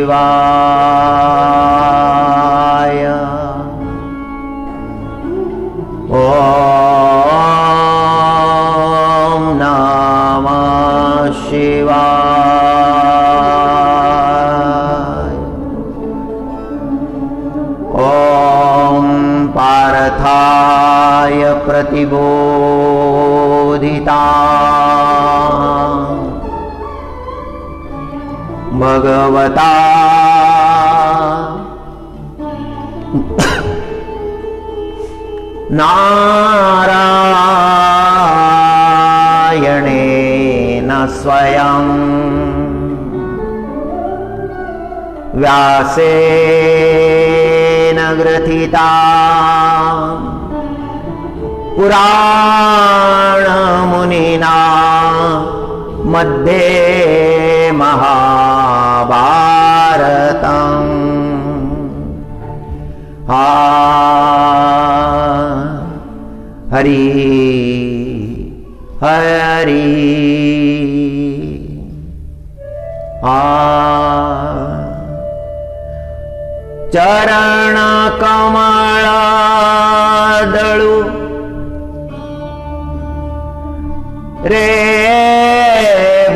शिवाय। ओम नमः शिवाय। ओम पार्थाय प्रतिबोधिता भगवता नारायणेन स्वयं व्यासेन ग्रथिता पुराणमुनिना मध्ये महाभारतम्। हरि हरि चरण कमलदळु रे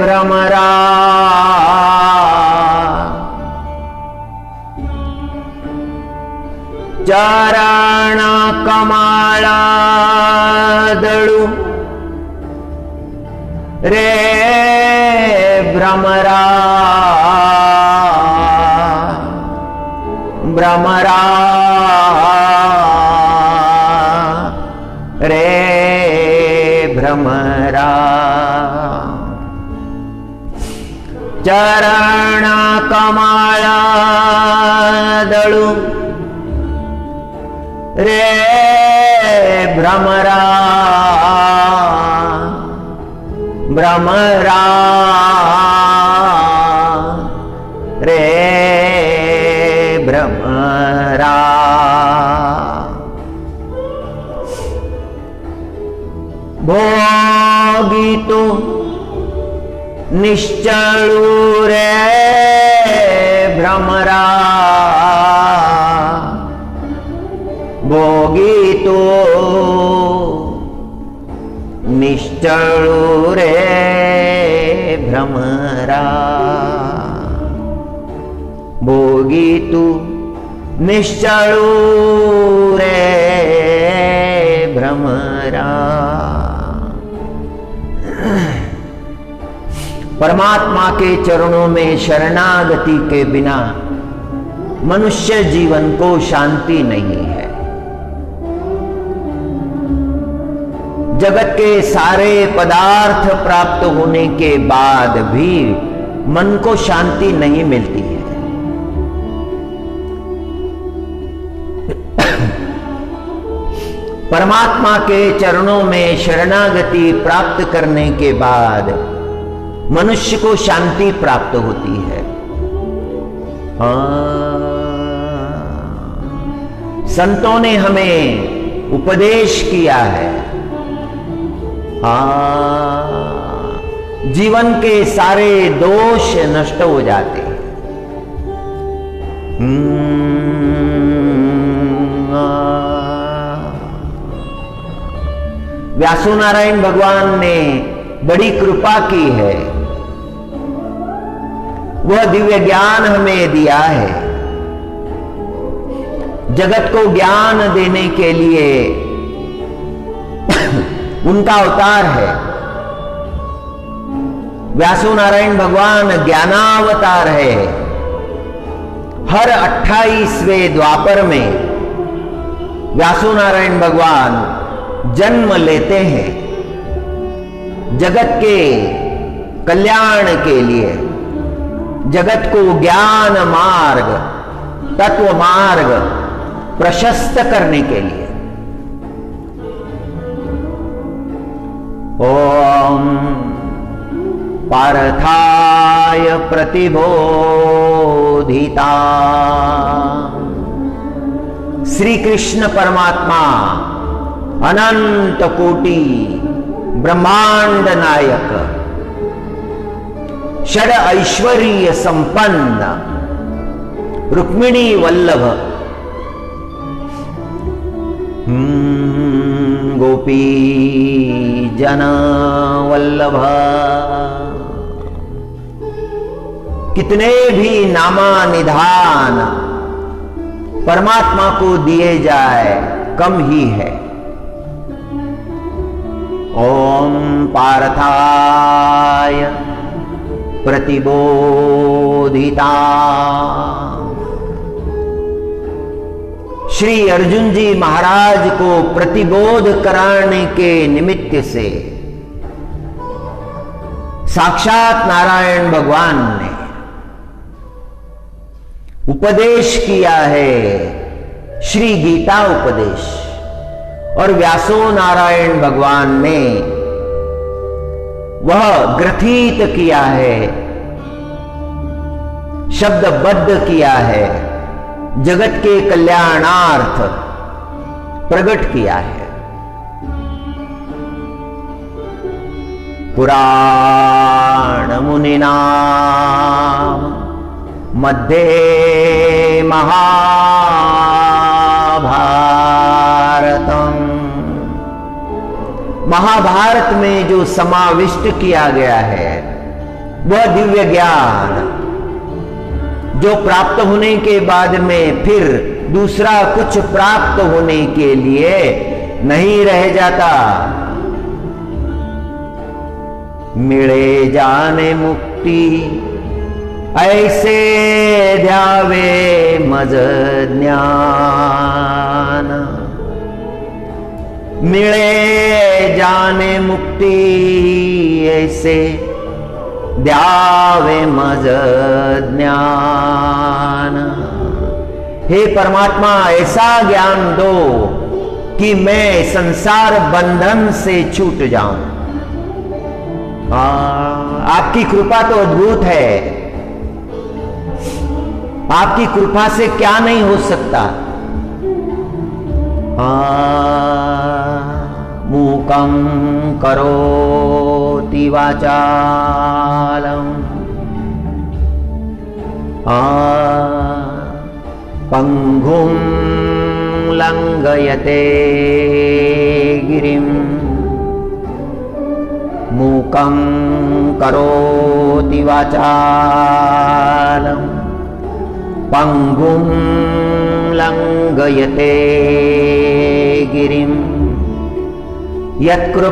भ्रमरा चरण कमलदळु रे भ्रमरा भ्रमरा रे भ्रमरा चरण कमलदळु रे भ्रमरा भ्रमरा रे भ्रमरा। भोगितु निश्चलु रे भ्रमरा भोगितु निश्चलु रे भ्रमरा भोगितु निश्चलु रे भ्रमरा। परमात्मा के चरणों में शरणागति के बिना मनुष्य जीवन को शांति नहीं है। जगत के सारे पदार्थ प्राप्त होने के बाद भी मन को शांति नहीं मिलती है। परमात्मा के चरणों में शरणागति प्राप्त करने के बाद मनुष्य को शांति प्राप्त होती है। संतों ने हमें उपदेश किया है, जीवन के सारे दोष नष्ट हो जाते हैं। व्यासो नारायण भगवान ने बड़ी कृपा की है, वह दिव्य ज्ञान हमें दिया है। जगत को ज्ञान देने के लिए उनका अवतार है। व्यासो नारायण भगवान ज्ञानावतार है। हर 28वें द्वापर में व्यासो नारायण भगवान जन्म लेते हैं जगत के कल्याण के लिए, जगत को ज्ञान मार्ग तत्व मार्ग प्रशस्त करने के लिए। ओम पार्थाय प्रतिबोधिता श्री कृष्ण परमात्मा अनंत कोटि ब्रह्मांड नायक षड ऐश्वर्य संपन्न रुक्मिणी वल्लभ, गोपी जन वल्लभ। कितने भी नामानिधान परमात्मा को दिए जाए कम ही है। ओम पार्थाय प्रतिबोधिता। श्री अर्जुन जी महाराज को प्रतिबोध कराने के निमित्त से साक्षात नारायण भगवान ने उपदेश किया है, श्री गीता उपदेश। और व्यासो नारायण भगवान ने वह ग्रथित किया है, शब्दबद्ध किया है, जगत के कल्याणार्थ प्रकट किया है। पुराण मुनिनाम मध्ये महाभारतम। महाभारत में जो समाविष्ट किया गया है वह दिव्य ज्ञान, जो प्राप्त होने के बाद में फिर दूसरा कुछ प्राप्त होने के लिए नहीं रह जाता। मिले जाने मुक्ति ऐसे ध्यावे मज ज्ञान। मिले जाने मुक्ति ऐसे ध्यावे मज ज्ञान। हे परमात्मा, ऐसा ज्ञान दो कि मैं संसार बंधन से छूट जाऊं। आपकी कृपा तो अद्भुत है, आपकी कृपा से क्या नहीं हो सकता। मूकं करोति वाचालं पंगुं लंघयते गिरिं। मूकं करोति वाचालं पंगुं लंघयते गिरिं। यत्कृपातमहं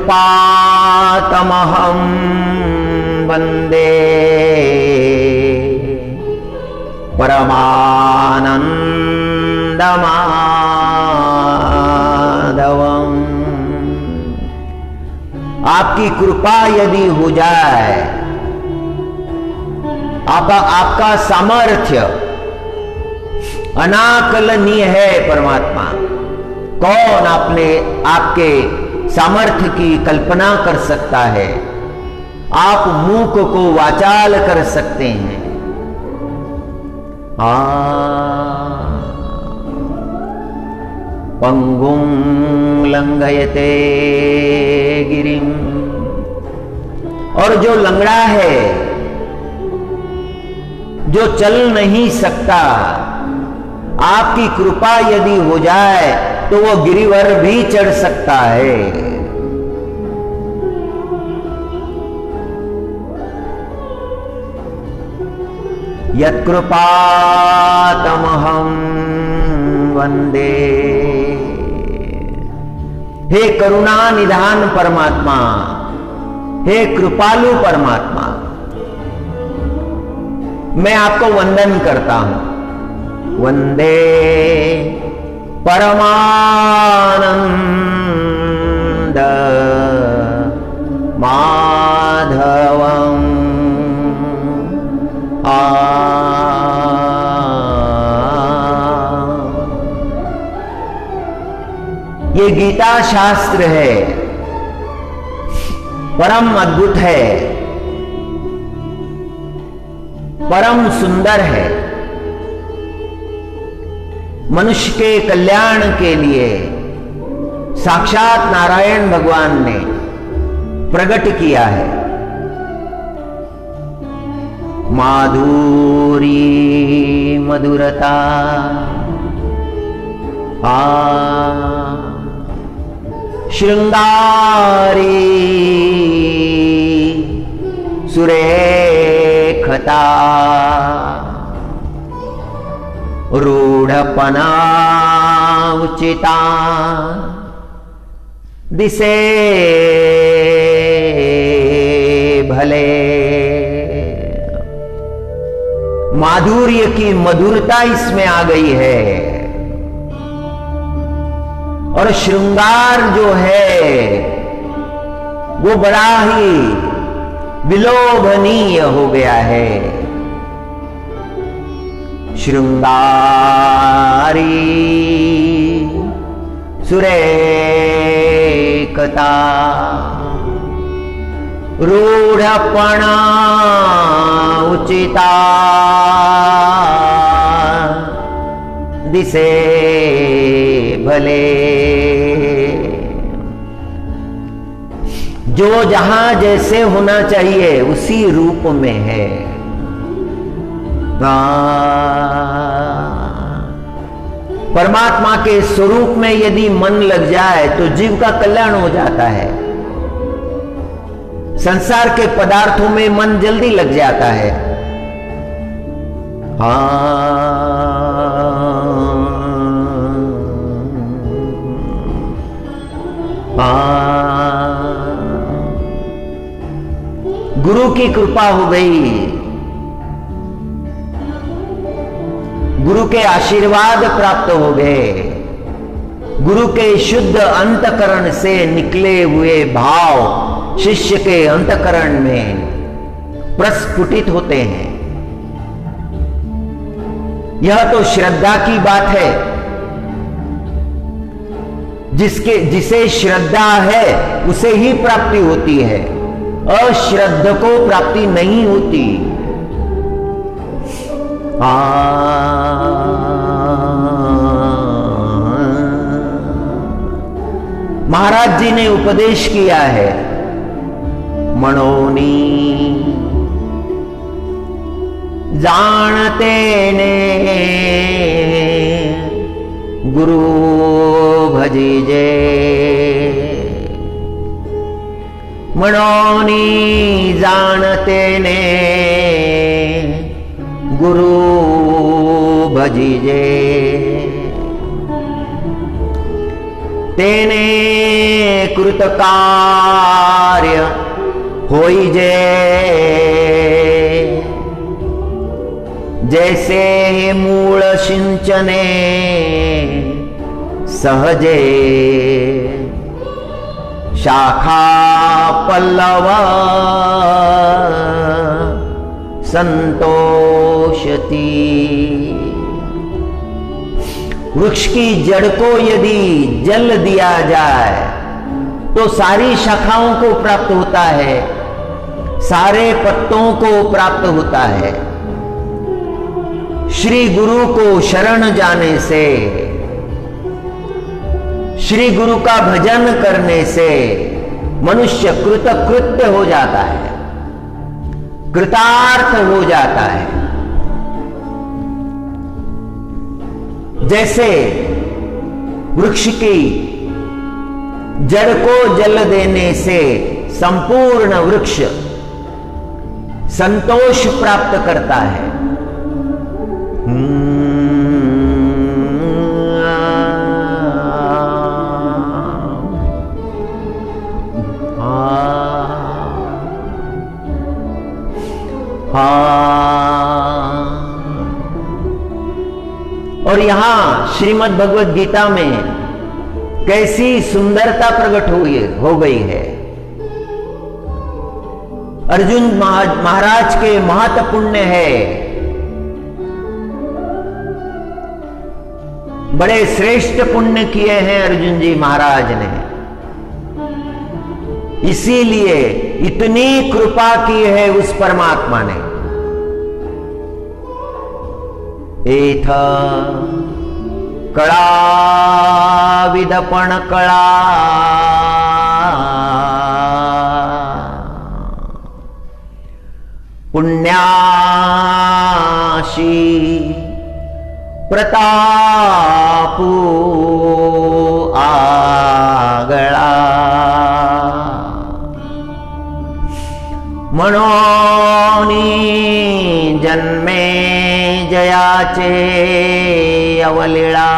वन्दे परमानंदमाधवम्। आपकी कृपा यदि हो जाए, आपका सामर्थ्य अनाकलनीय है परमात्मा। कौन आपके सामर्थ्य की कल्पना कर सकता है। आप मूक को वाचाल कर सकते हैं। पंगुं लंघयते गिरिं। और जो लंगड़ा है, जो चल नहीं सकता, आपकी कृपा यदि हो जाए तो वो गिरिवर भी चढ़ सकता है। यत्कृपातमहं वंदे। हे करुणा निधान परमात्मा, हे कृपालु परमात्मा, मैं आपको वंदन करता हूं। वंदे परमानंद माधवम्। ये गीता शास्त्र है, परम अद्भुत है, परम सुंदर है। मनुष्य के कल्याण के लिए साक्षात नारायण भगवान ने प्रकट किया है। माधुरी मधुरता श्रृंगारी सुरेखता रूढ़पना उचिता दिसे भले। माधुर्य की मधुरता इसमें आ गई है और श्रृंगार जो है वो बड़ा ही विलोभनीय हो गया है। श्रृंगारी सुरेखता रूढ़पणा उचिता दिसे भले। जो जहां जैसे होना चाहिए उसी रूप में है। परमात्मा के स्वरूप में यदि मन लग जाए तो जीव का कल्याण हो जाता है। संसार के पदार्थों में मन जल्दी लग जाता है। गुरु की कृपा हो गई, गुरु के आशीर्वाद प्राप्त हो गए, गुरु के शुद्ध अंतकरण से निकले हुए भाव शिष्य के अंतकरण में प्रस्फुटित होते हैं। यह तो श्रद्धा की बात है। जिसे श्रद्धा है उसे ही प्राप्ति होती है, अश्रद्ध को प्राप्ति नहीं होती। महाराज जी ने उपदेश किया है, मनोनी जानते ने गुरु भजीजे। मनोनी जानते ने गुरु भजीजे। तेने कृतकार्य होइजे। जैसे मूल सिंचने सहजे शाखा पल्लव संतोषती। वृक्ष की जड़ को यदि जल दिया जाए तो सारी शाखाओं को प्राप्त होता है, सारे पत्तों को प्राप्त होता है। श्री गुरु को शरण जाने से, श्री गुरु का भजन करने से मनुष्य कृतकृत्य हो जाता है, कृतार्थ हो जाता है। जैसे वृक्ष की जड़ को जल देने से संपूर्ण वृक्ष संतोष प्राप्त करता है। और यहां श्रीमद् भगवद गीता में कैसी सुंदरता प्रकट हो गई है। अर्जुन महाराज के महत्वपूर्ण है, बड़े श्रेष्ठ पुण्य किए हैं अर्जुन जी महाराज ने, इसीलिए इतनी कृपा की है उस परमात्मा ने। एथ कळा विदपण कळा पुण्याशी प्रतापू आगळा, म्हणोनी जन्मे जयाचे अवलीळा,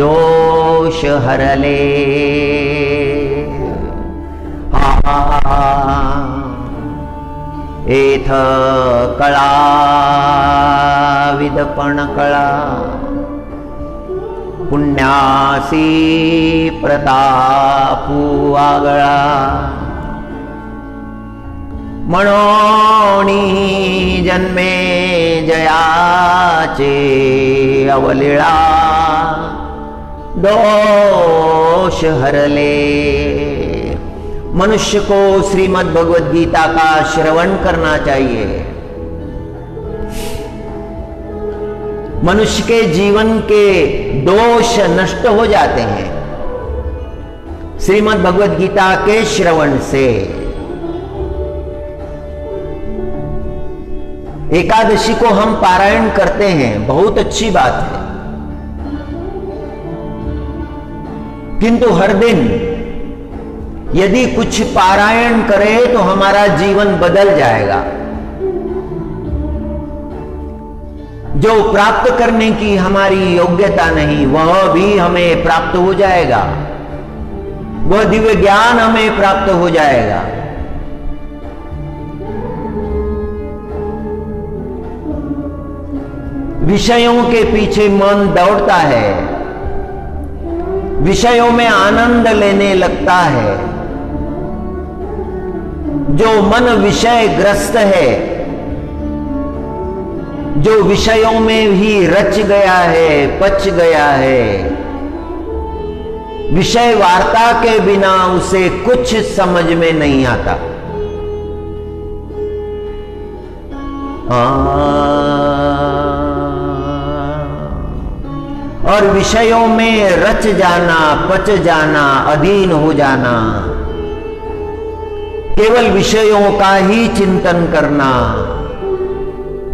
दोष हरले एथ कळा विदपण कळा, पुण्यासी प्रतापू आगळा, म्हणोनी जन्मे जयाचे अवलीळा, दोष हरले। मनुष्य को श्रीमद् भगवद गीता का श्रवण करना चाहिए। मनुष्य के जीवन के दोष नष्ट हो जाते हैं श्रीमद् भगवद गीता के श्रवण से। एकादशी को हम पारायण करते हैं, बहुत अच्छी बात है, किंतु हर दिन यदि कुछ पारायण करें तो हमारा जीवन बदल जाएगा। जो प्राप्त करने की हमारी योग्यता नहीं वह भी हमें प्राप्त हो जाएगा, वह दिव्य ज्ञान हमें प्राप्त हो जाएगा। विषयों के पीछे मन दौड़ता है, विषयों में आनंद लेने लगता है। जो मन विषय ग्रस्त है, जो विषयों में ही रच गया है, पच गया है, विषय वार्ता के बिना उसे कुछ समझ में नहीं आता। और विषयों में रच जाना, पच जाना, अधीन हो जाना, केवल विषयों का ही चिंतन करना,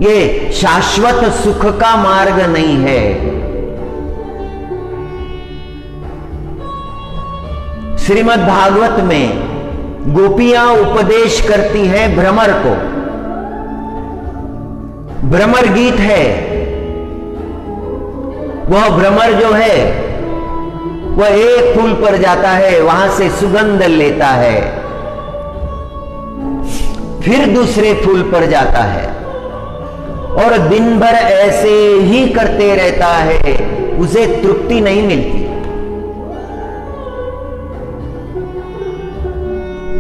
ये शाश्वत सुख का मार्ग नहीं है। श्रीमद् भागवत में गोपियां उपदेश करती है भ्रमर को। भ्रमर गीत है, वह भ्रमर जो है वह एक फूल पर जाता है, वहां से सुगंध लेता है, फिर दूसरे फूल पर जाता है और दिन भर ऐसे ही करते रहता है, उसे तृप्ति नहीं मिलती।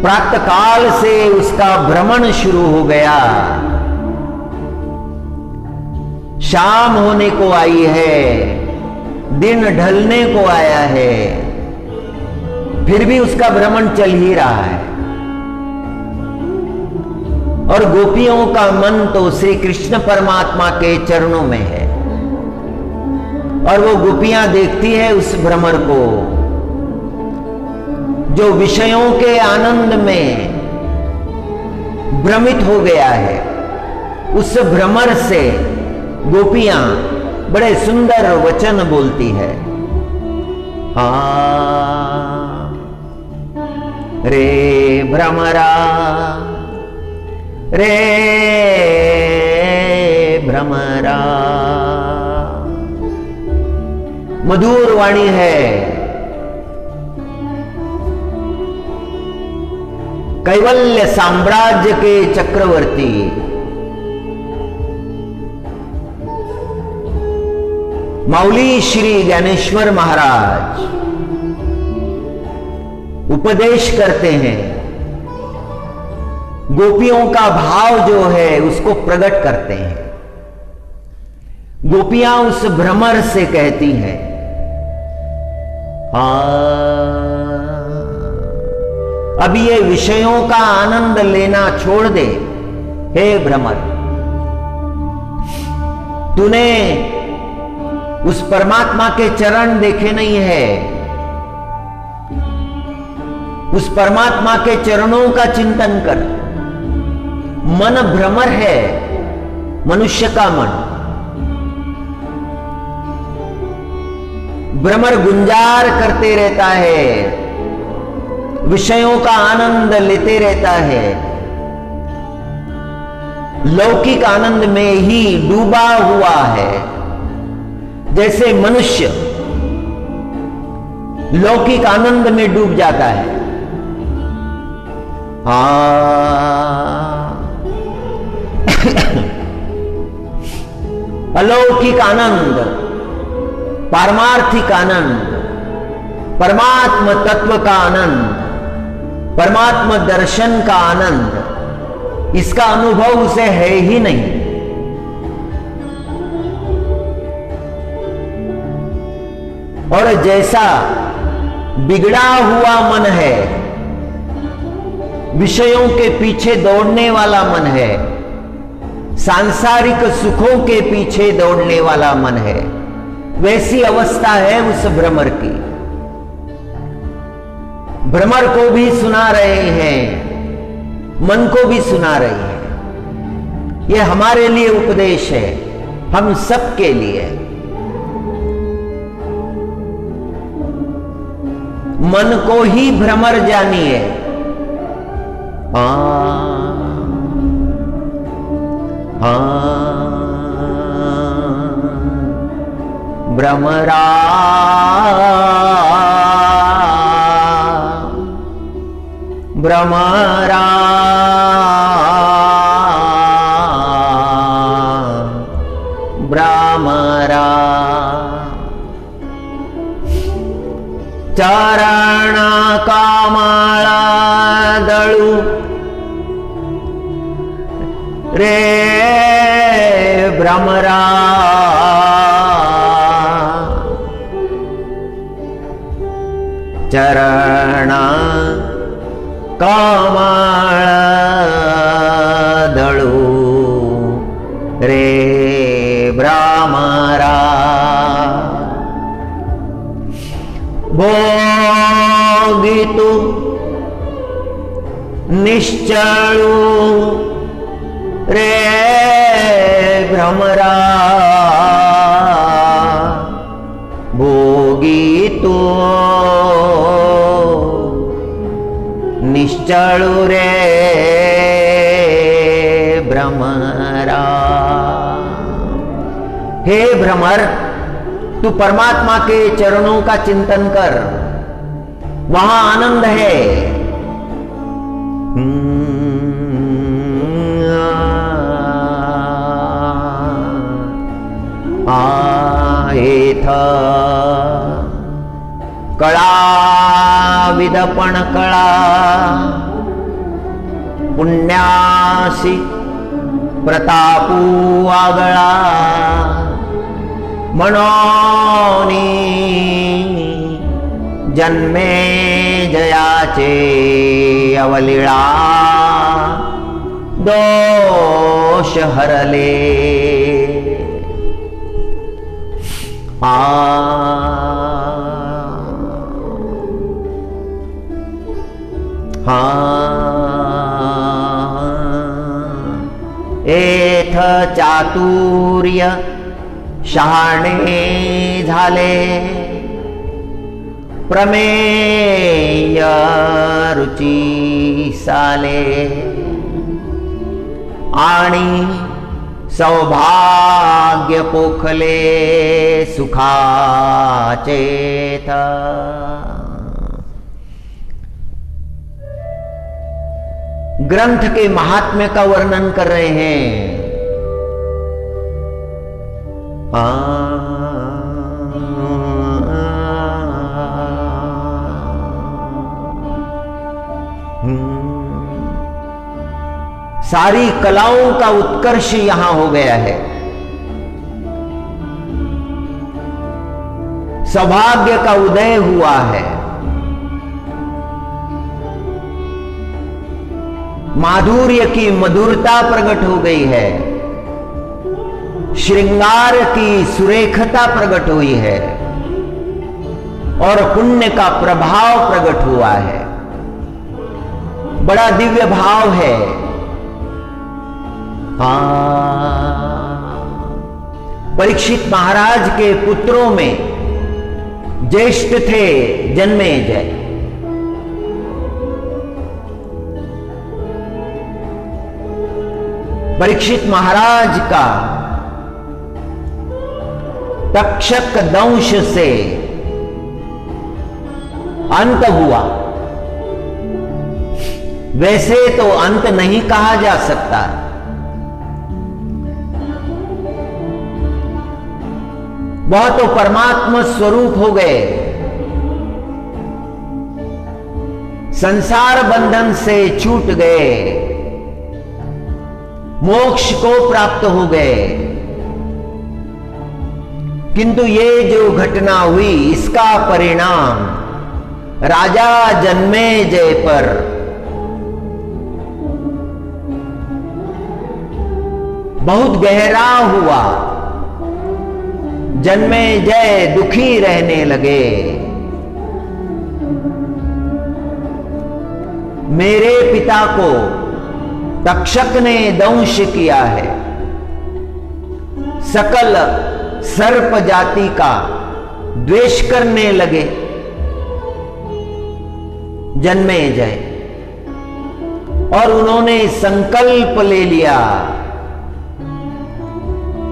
प्रातःकाल से उसका भ्रमण शुरू हो गया, शाम होने को आई है, दिन ढलने को आया है, फिर भी उसका भ्रमण चल ही रहा है। और गोपियों का मन तो श्री कृष्ण परमात्मा के चरणों में है और वो गोपियां देखती है उस भ्रमर को जो विषयों के आनंद में भ्रमित हो गया है। उस भ्रमर से गोपियां बड़े सुंदर वचन बोलती है। रे भ्रमरा, रे भ्रमरा, मधुर वाणी है। कैवल्य साम्राज्य के चक्रवर्ती माऊली श्री ज्ञानेश्वर महाराज उपदेश करते हैं, गोपियों का भाव जो है उसको प्रकट करते हैं। गोपियां उस भ्रमर से कहती हैं, अब ये विषयों का आनंद लेना छोड़ दे हे भ्रमर, तूने उस परमात्मा के चरण देखे नहीं है, उस परमात्मा के चरणों का चिंतन कर। मन भ्रमर है, मनुष्य का मन भ्रमर गुंजार करते रहता है, विषयों का आनंद लेते रहता है, लौकिक आनंद में ही डूबा हुआ है। जैसे मनुष्य लौकिक आनंद में डूब जाता है। अलौकिक आनंद, पारमार्थिक आनंद, परमात्म तत्व का आनंद, परमात्म दर्शन का आनंद, इसका अनुभव उसे है ही नहीं। और जैसा बिगड़ा हुआ मन है, विषयों के पीछे दौड़ने वाला मन है, सांसारिक सुखों के पीछे दौड़ने वाला मन है, वैसी अवस्था है उस भ्रमर की। भ्रमर को भी सुना रहे हैं, मन को भी सुना रहे हैं। यह हमारे लिए उपदेश है, हम सबके लिए। मन को ही भ्रमर जानिए। भ्रमरा भ्रमरा भ्रमरा चरण कमला दळु रे भ्रमरा चरण कमल दळु रे भ्रमरा भोगितु निश्चलु रे भ्रमरा भोगितु निश्चलु रे भ्रमरा। हे भ्रमर, तू परमात्मा के चरणों का चिंतन कर, वहां आनंद है। आएथ कळा विदपण कळा पुण्यासी प्रतापू आगळा मनोनी जन्मे जयाचे अवलीळा दोष हरले। एथ चातुर्य शहाणे झाले प्रमेय रुची साले आणि सौभाग्य पोखले सुखाचेथ। ग्रंथ के महात्म्य का वर्णन कर रहे हैं। सारी कलाओं का उत्कर्ष यहां हो गया है। सौभाग्य का उदय हुआ है। माधुर्य की मधुरता प्रकट हो गई है। श्रृंगार की सुरेखता प्रकट हुई है और पुण्य का प्रभाव प्रकट हुआ है। बड़ा दिव्य भाव है। परीक्षित महाराज के पुत्रों में ज्येष्ठ थे जन्मेजय। परीक्षित महाराज का तक्षक दंश से अंत हुआ। वैसे तो अंत नहीं कहा जा सकता, वह तो परमात्मा स्वरूप हो गए, संसार बंधन से छूट गए, मोक्ष को प्राप्त हो गए। किंतु ये जो घटना हुई इसका परिणाम राजा जन्मेजय पर बहुत गहरा हुआ। जन्मेजय दुखी रहने लगे। मेरे पिता को तक्षक ने दंश किया है। सकल सर्प जाति का द्वेष करने लगे जन्मेजय, और उन्होंने संकल्प ले लिया,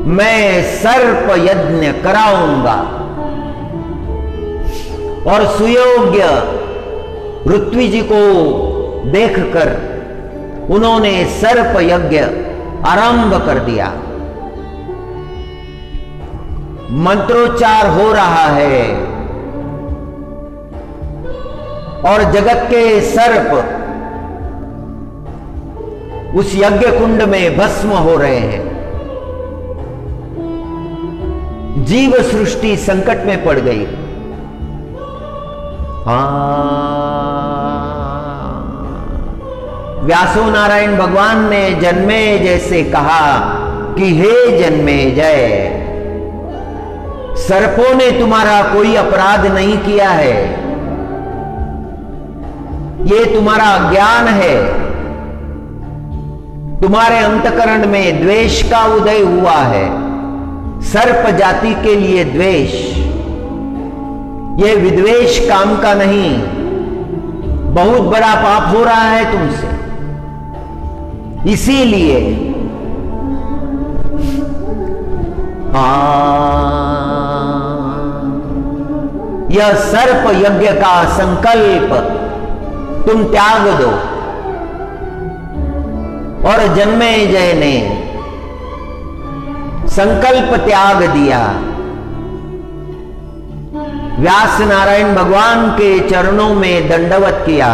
मैं सर्प यज्ञ कराऊंगा। और सुयोग्य पृथ्वी जी को देखकर उन्होंने सर्प यज्ञ आरंभ कर दिया। मंत्रोच्चार हो रहा है और जगत के सर्प उस यज्ञ कुंड में भस्म हो रहे हैं। जीव सृष्टि संकट में पड़ गई। व्यासो नारायण भगवान ने जन्मेजय से कहा कि हे जन्मेजय, सर्पों ने तुम्हारा कोई अपराध नहीं किया है, ये तुम्हारा ज्ञान है। तुम्हारे अंतकरण में द्वेष का उदय हुआ है, सर्प जाति के लिए द्वेष। यह विद्वेष काम का नहीं, बहुत बड़ा पाप हो रहा है तुमसे। इसीलिए यह सर्प यज्ञ का संकल्प तुम त्याग दो। और जन्मेजय ने संकल्प त्याग दिया। व्यास नारायण भगवान के चरणों में दंडवत किया।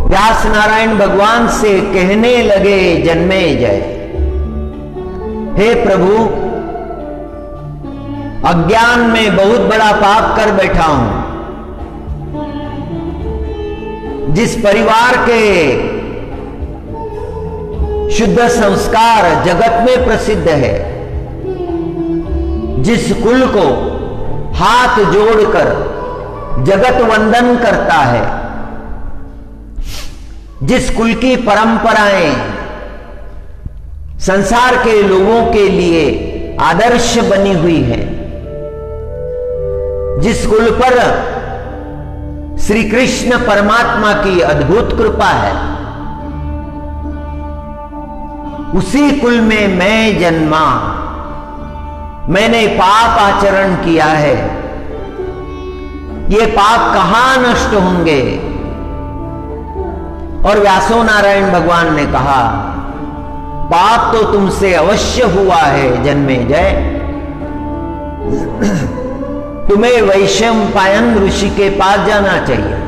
व्यास नारायण भगवान से कहने लगे जन्मेजय, हे प्रभु, अज्ञान में बहुत बड़ा पाप कर बैठा हूं। जिस परिवार के शुद्ध संस्कार जगत में प्रसिद्ध है, जिस कुल को हाथ जोड़कर जगत वंदन करता है, जिस कुल की परंपराएं संसार के लोगों के लिए आदर्श बनी हुई है, जिस कुल पर श्री कृष्ण परमात्मा की अद्भुत कृपा है, उसी कुल में मैं जन्मा। मैंने पाप आचरण किया है। ये पाप कहां नष्ट होंगे? और व्यासो नारायण भगवान ने कहा, पाप तो तुमसे अवश्य हुआ है जन्मेजय। तुम्हें वैशंपायन ऋषि के पास जाना चाहिए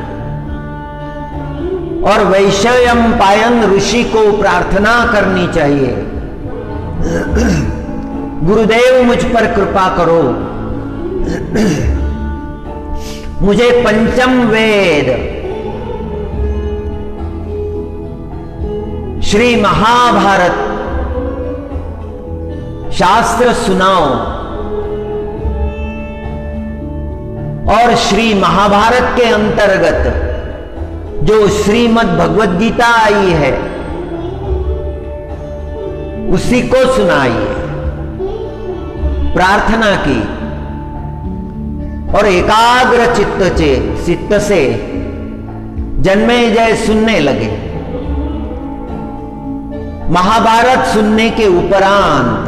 और वैशंपायन ऋषि को प्रार्थना करनी चाहिए, गुरुदेव मुझ पर कृपा करो, मुझे पंचम वेद श्री महाभारत शास्त्र सुनाओ और श्री महाभारत के अंतर्गत जो श्रीमद् भगवद गीता आई है उसी को सुनाइए। प्रार्थना की और एकाग्र चित्त से जन्मेजय सुनने लगे। महाभारत सुनने के उपरांत,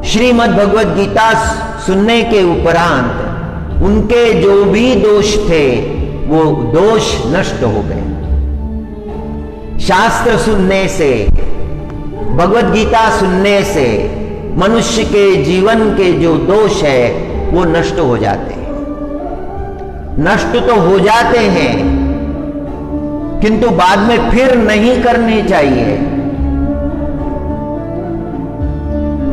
श्रीमद् भगवद गीता सुनने के उपरांत उनके जो भी दोष थे वो दोष नष्ट हो गए। शास्त्र सुनने से, भगवद गीता सुनने से मनुष्य के जीवन के जो दोष है वो नष्ट हो जाते हैं। नष्ट तो हो जाते हैं किंतु बाद में फिर नहीं करने चाहिए।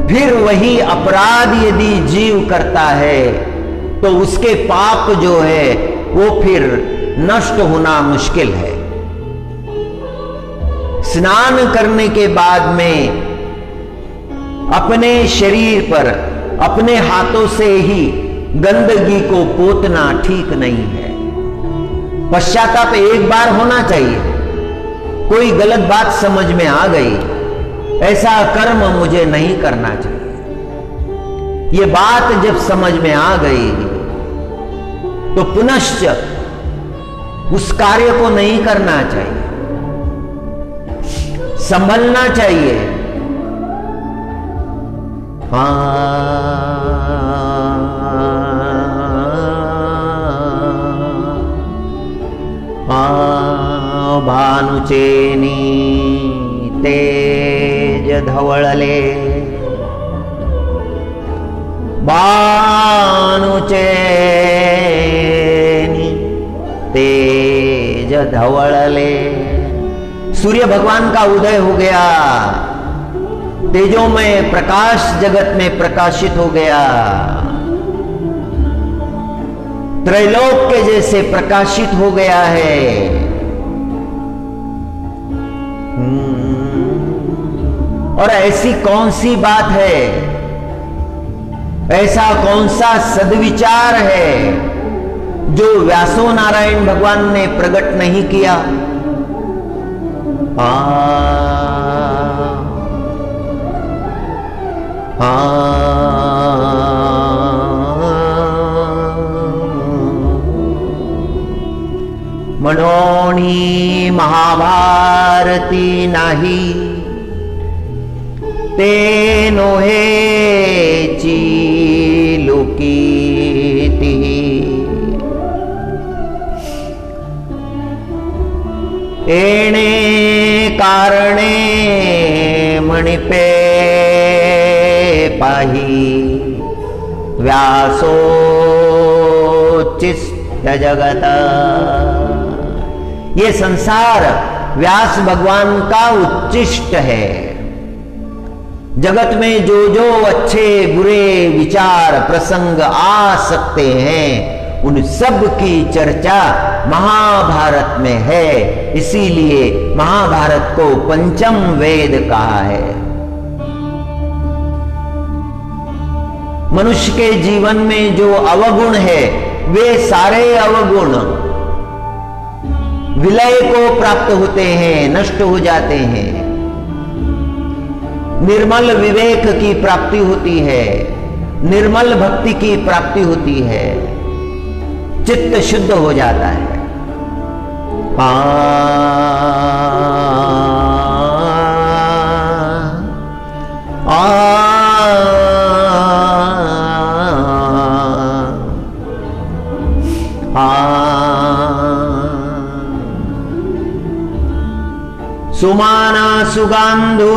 फिर वही अपराध यदि जीव करता है तो उसके पाप जो है वो फिर नष्ट होना मुश्किल है। स्नान करने के बाद में अपने शरीर पर अपने हाथों से ही गंदगी को पोतना ठीक नहीं है। पश्चाताप एक बार होना चाहिए। कोई गलत बात समझ में आ गई, ऐसा कर्म मुझे नहीं करना चाहिए, ये बात जब समझ में आ गई तो पुनश्च उस कार्य को नहीं करना चाहिए, संभलना चाहिए। भानुचेनी तेज धवळले, भानुचेनी तेज धवळले। सूर्य भगवान का उदय हो गया, तेजोमय प्रकाश जगत में प्रकाशित हो गया, त्रैलोक के जैसे प्रकाशित हो गया है। और ऐसी कौन सी बात है, ऐसा कौन सा सद्विचार है जो व्यासो नारायण भगवान ने प्रकट नहीं किया? मनोनी महाभारती नाही, तेनो हेची लोकीती। एणे कारणे मणिपे पाही, व्यासोच्चिष्ट जगत। ये संसार व्यास भगवान का उच्चिष्ट है। जगत में जो जो अच्छे बुरे विचार प्रसंग आ सकते हैं उन सब की चर्चा महाभारत में है। इसीलिए महाभारत को पंचम वेद कहा है। मनुष्य के जीवन में जो अवगुण है वे सारे अवगुण विलय को प्राप्त होते हैं, नष्ट हो जाते हैं। निर्मल विवेक की प्राप्ति होती है, निर्मल भक्ति की प्राप्ति होती है, चित्त शुद्ध हो जाता है। सुमाना सुगंधु,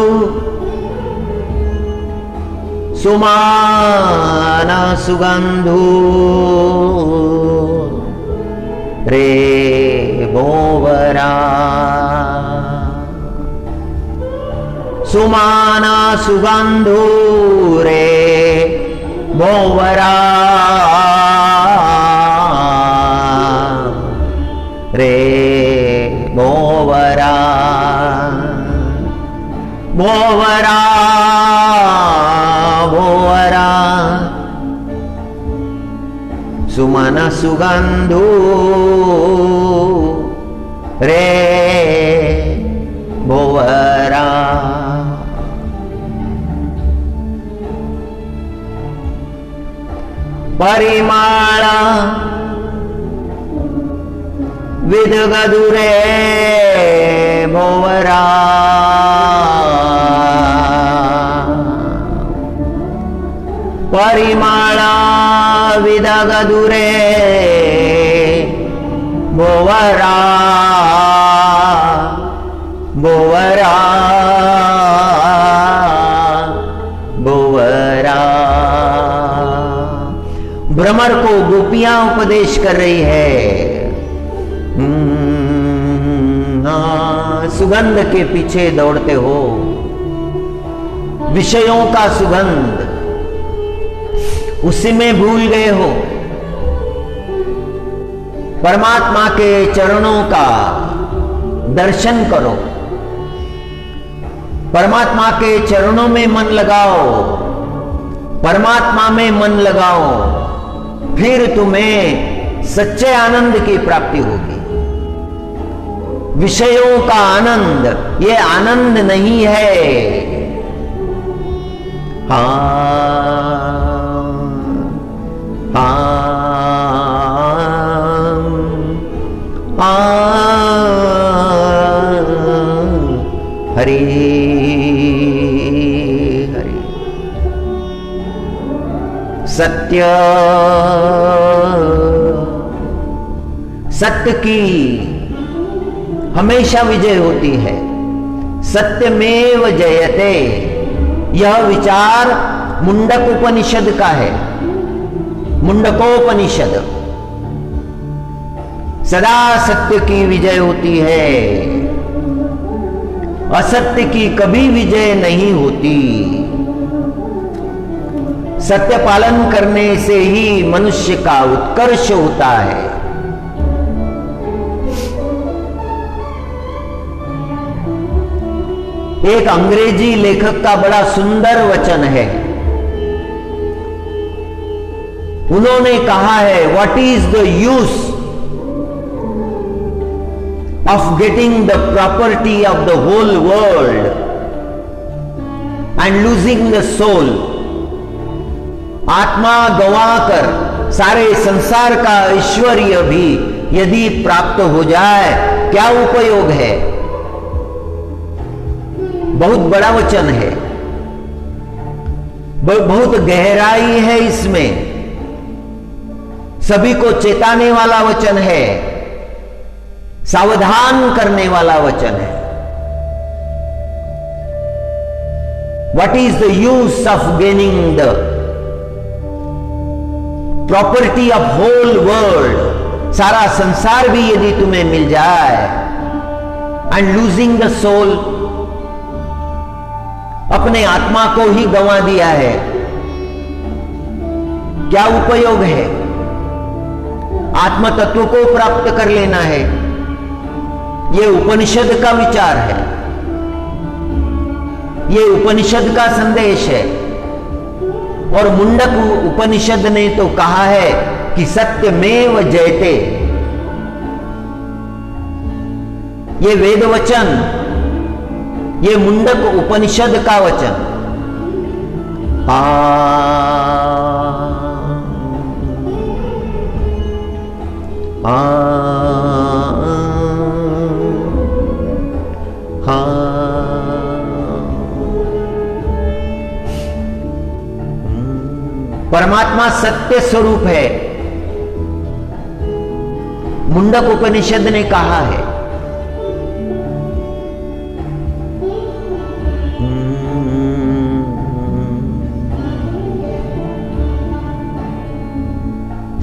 सुमाना सुगंधु रे भोवरा। सुमाना सुगंधु रे भोवरा, रे भोवरा, भोवरा भोवरा। सुमन सुगंधु रे भोवरा। परिमाण विदगदुरे भोवरा। परिमाण विदगदुरे भोवरा भोवरा भोवरा। भ्रमर को गोपियां उपदेश कर रही है। सुगंध के पीछे दौड़ते हो, विषयों का सुगंध, उसी में भूल गए हो। परमात्मा के चरणों का दर्शन करो, परमात्मा के चरणों में मन लगाओ, परमात्मा में मन लगाओ, फिर तुम्हें सच्चे आनंद की प्राप्ति होगी। विषयों का आनंद ये आनंद नहीं है। हरे हरे। सत्य सत्य की हमेशा विजय होती है। सत्यमेव जयते, यह विचार मुंडक उपनिषद का है। मुंडकोपनिषद। सदा सत्य की विजय होती है, असत्य की कभी विजय नहीं होती। सत्य पालन करने से ही मनुष्य का उत्कर्ष होता है। एक अंग्रेजी लेखक का बड़ा सुंदर वचन है। उन्होंने कहा है, what is the use of getting the property of the whole world and losing the soul. आत्मा गंवाकर सारे संसार का ऐश्वर्य भी यदि प्राप्त हो जाए, क्या उपयोग है? बहुत बड़ा वचन है, बहुत गहराई है इसमें, सभी को चेताने वाला वचन है, सावधान करने वाला वचन है। What is the use of gaining the property of whole world? सारा संसार भी यदि तुम्हें मिल जाए, and losing the soul, अपने आत्मा को ही गंवा दिया है, क्या उपयोग है? आत्म तत्व को प्राप्त कर लेना है, यह उपनिषद का विचार है, यह उपनिषद का संदेश है। और मुंडक उपनिषद ने तो कहा है कि सत्यमेव जयते। ये वेद वचन, ये मुंडक उपनिषद का वचन। परमात्मा सत्य स्वरूप है, मुंडक उपनिषद ने कहा है।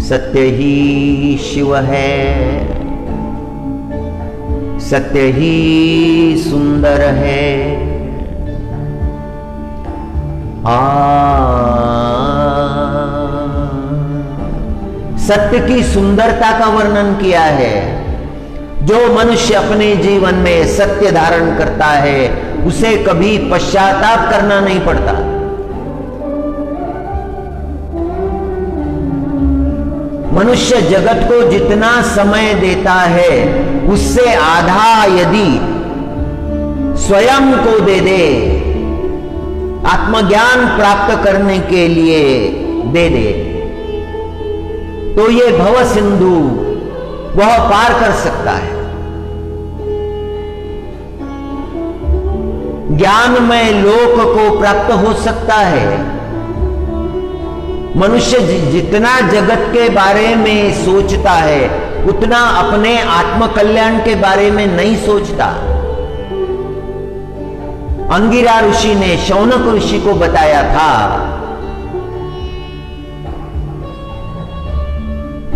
सत्य ही शिव है, सत्य ही सुंदर है। सत्य की सुंदरता का वर्णन किया है। जो मनुष्य अपने जीवन में सत्य धारण करता है, उसे कभी पश्चाताप करना नहीं पड़ता। मनुष्य जगत को जितना समय देता है उससे आधा यदि स्वयं को दे दे, आत्मज्ञान प्राप्त करने के लिए दे दे, तो ये भव सिंधु वह पार कर सकता है। ज्ञानमय लोक को प्राप्त हो सकता है। मनुष्य जितना जगत के बारे में सोचता है उतना अपने आत्मकल्याण के बारे में नहीं सोचता। अंगिरा ऋषि ने शौनक ऋषि को बताया था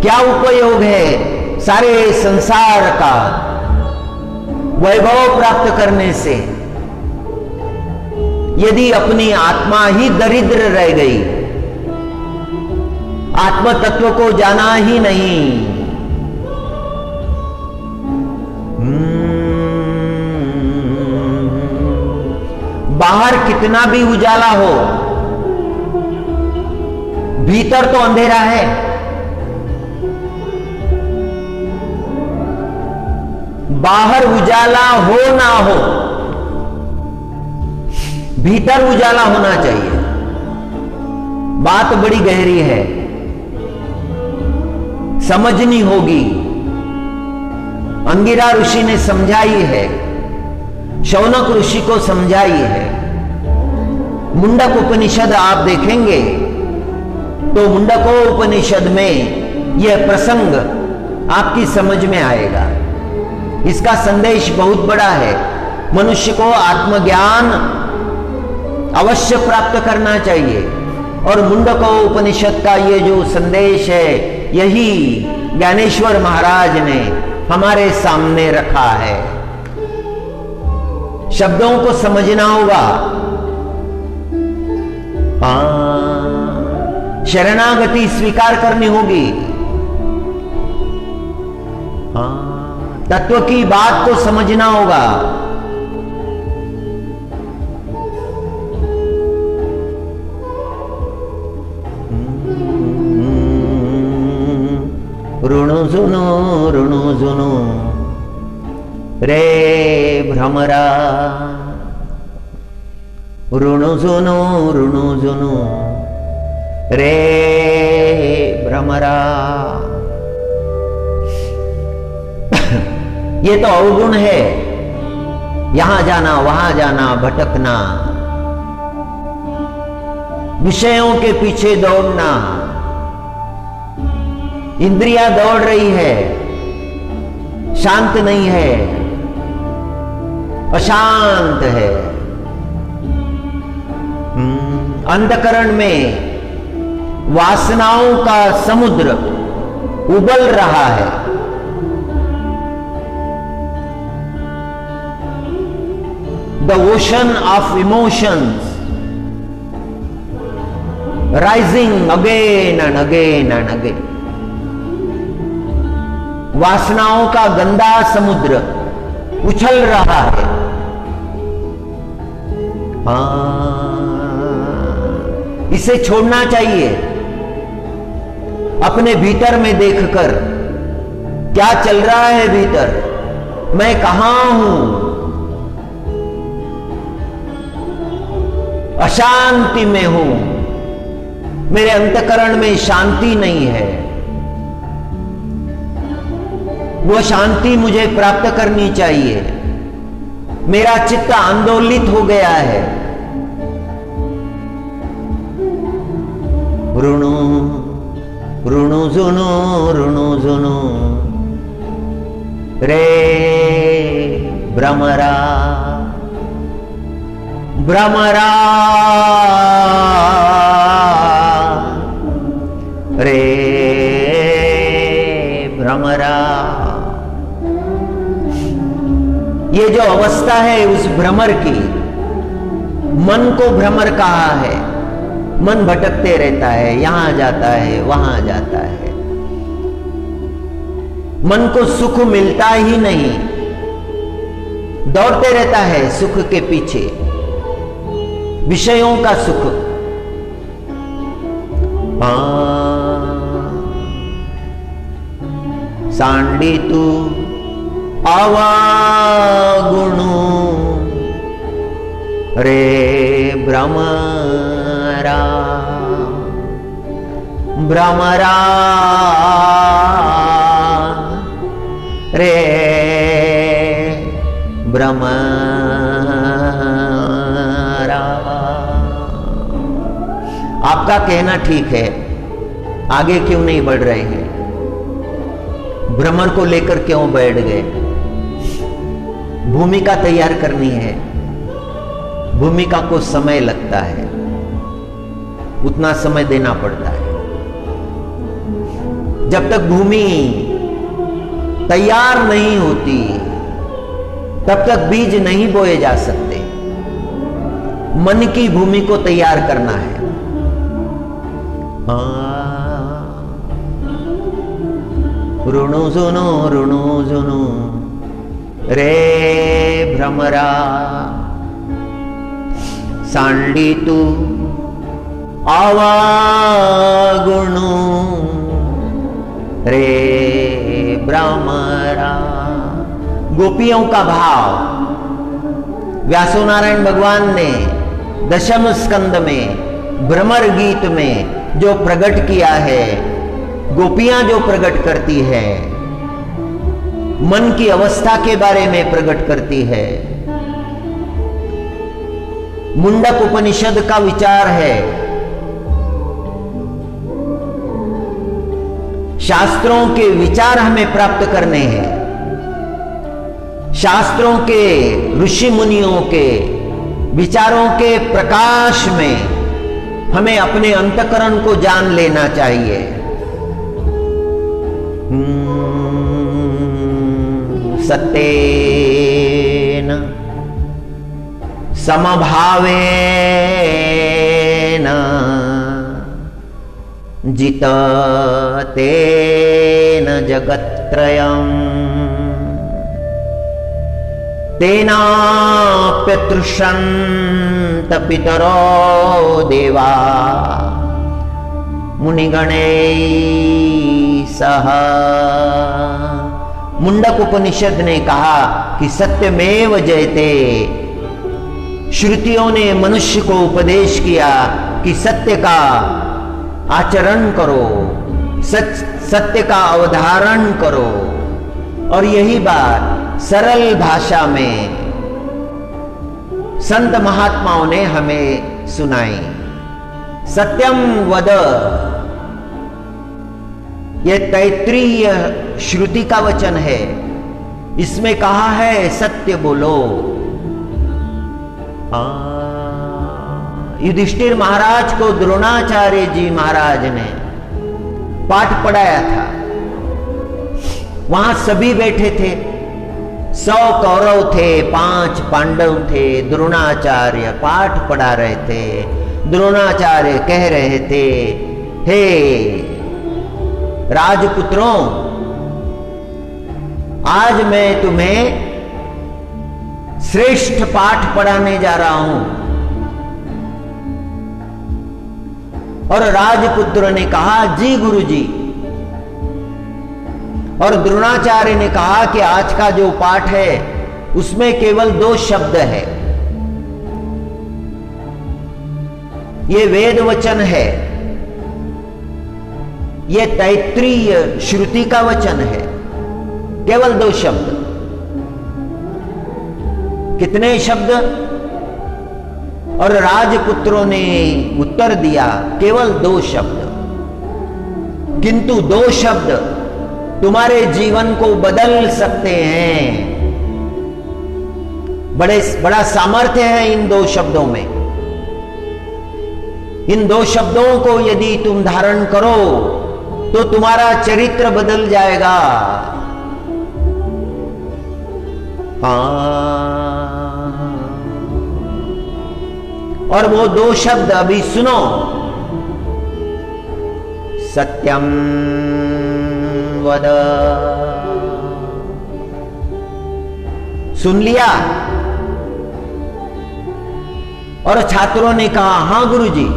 क्या उपयोग है सारे संसार का वैभव प्राप्त करने से यदि अपनी आत्मा ही दरिद्र रह गई, आत्म तत्व को जाना ही नहीं। बाहर कितना भी उजाला हो, भीतर तो अंधेरा है। बाहर उजाला हो ना हो, भीतर उजाला होना चाहिए। बात बड़ी गहरी है, समझनी होगी। अंगिरा ऋषि ने समझाई है, शौनक ऋषि को समझाई है। मुंडक उपनिषद आप देखेंगे तो मुंडको उपनिषद में यह प्रसंग आपकी समझ में आएगा। इसका संदेश बहुत बड़ा है। मनुष्य को आत्मज्ञान अवश्य प्राप्त करना चाहिए और मुंडको उपनिषद का ये जो संदेश है यही ज्ञानेश्वर महाराज ने हमारे सामने रखा है। शब्दों को समझना होगा। शरणागति स्वीकार करनी होगी। तत्व की बात को समझना होगा। ऋणु जुनु रे भ्रमरा, ऋणु जुनु रे भ्रमरा। ये तो अवगुण है, यहां जाना वहां जाना, भटकना, विषयों के पीछे दौड़ना। इंद्रियां दौड़ रही है, शांत नहीं है, अशांत है। अंतःकरण में वासनाओं का समुद्र उबल रहा है। The ocean of emotions rising again and again and again. वासनाओं का गंदा समुद्र उछल रहा है। इसे छोड़ना चाहिए। अपने भीतर में देखकर क्या चल रहा है भीतर, मैं कहां हूं। अशांति में हूं, मेरे अंतःकरण में शांति नहीं है। वो शांति मुझे प्राप्त करनी चाहिए। मेरा चित्त आंदोलित हो गया है। ऋणु जुनु रे भ्रमरा, भ्रमरा रे भ्रमरा। ये जो अवस्था है उस भ्रमर की, मन को भ्रमर कहा है। मन भटकते रहता है, यहां जाता है वहां जाता है। मन को सुख मिलता ही नहीं, दौड़ते रहता है सुख के पीछे, विषयों का सुख। सांडितु अवगुणु रे भ्रमरा भ्रमरा रे भ्रमरा। आपका कहना ठीक है, आगे क्यों नहीं बढ़ रहे हैं? भ्रमर को लेकर क्यों बैठ गए? भूमिका तैयार करनी है, भूमिका को समय लगता है, उतना समय देना पड़ता है। जब तक भूमि तैयार नहीं होती तब तक बीज नहीं बोए जा सकते। मन की भूमि को तैयार करना है। ऋणु जुनु रे भ्रमरा सांडितु अवगुणु रे भ्रमरा। गोपियों का भाव व्यासो नारायण भगवान ने दशम स्कंद में भ्रमर गीत में जो प्रकट किया है, गोपियां जो प्रकट करती है, मन की अवस्था के बारे में प्रकट करती है। मुंडक उपनिषद का विचार है, शास्त्रों के विचार हमें प्राप्त करने हैं। शास्त्रों के ऋषि मुनियों के विचारों के प्रकाश में हमें अपने अंतःकरण को जान लेना चाहिए। सत्येन समभावेन जिततेन जगत्त्रयम् तेनाप्यतृषन्त पितरो देवा मुनिगणैः सह। मुंडक उपनिषद ने कहा कि सत्यमेव जयते। श्रुतियों ने मनुष्य को उपदेश किया कि सत्य का आचरण करो, सत्य का अवधारण करो। और यही बात सरल भाषा में संत महात्माओं ने हमें सुनाई। सत्यम वद, यह तैत्रीय श्रुति का वचन है। इसमें कहा है सत्य बोलो। युधिष्ठिर महाराज को द्रोणाचार्य जी महाराज ने पाठ पढ़ाया था। वहां सभी बैठे थे, 100 कौरव थे, 5 पांडव थे। द्रोणाचार्य पाठ पढ़ा रहे थे। द्रोणाचार्य कह रहे थे, हे राजपुत्रों, आज मैं तुम्हें श्रेष्ठ पाठ पढ़ाने जा रहा हूं। और राजपुत्र ने कहा, जी गुरुजी। और द्रोणाचार्य ने कहा कि आज का जो पाठ है उसमें केवल 2 शब्द है। ये वेद वचन है, ये तैत्रीय श्रुति का वचन है। केवल 2 शब्द। कितने शब्द? और राजपुत्रों ने उत्तर दिया, केवल 2 शब्द। किंतु 2 शब्द तुम्हारे जीवन को बदल सकते हैं। बड़ा सामर्थ्य है इन 2 शब्दों में। इन 2 शब्दों को यदि तुम धारण करो तो तुम्हारा चरित्र बदल जाएगा। और वो 2 शब्द अभी सुनो। सत्यम वद। सुन लिया? और छात्रों ने कहा, हां गुरुजी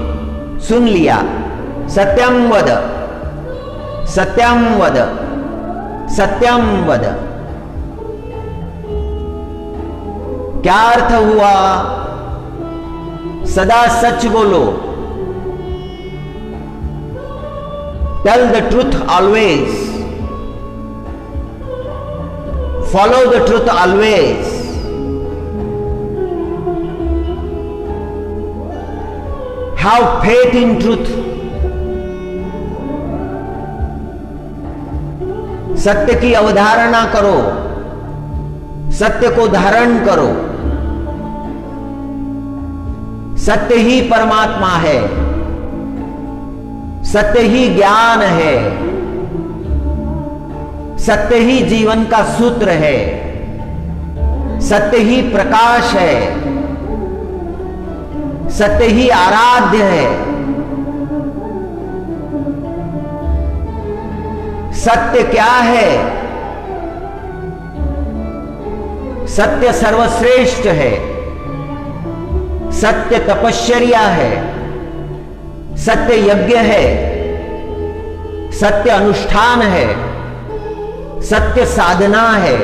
सुन लिया। सत्यम वद, सत्यम वद। सत्यम वद। क्या अर्थ हुआ? सदा सच बोलो। Tell the truth always. Follow the truth always. Have faith in truth. सत्य की अवधारणा करो, सत्य को धारण करो। सत्य ही परमात्मा है, सत्य ही ज्ञान है, सत्य ही जीवन का सूत्र है, सत्य ही प्रकाश है, सत्य ही आराध्य है। सत्य क्या है? सत्य सर्वश्रेष्ठ है, सत्य तपश्चर्या है, सत्य यज्ञ है, सत्य अनुष्ठान है, सत्य साधना है,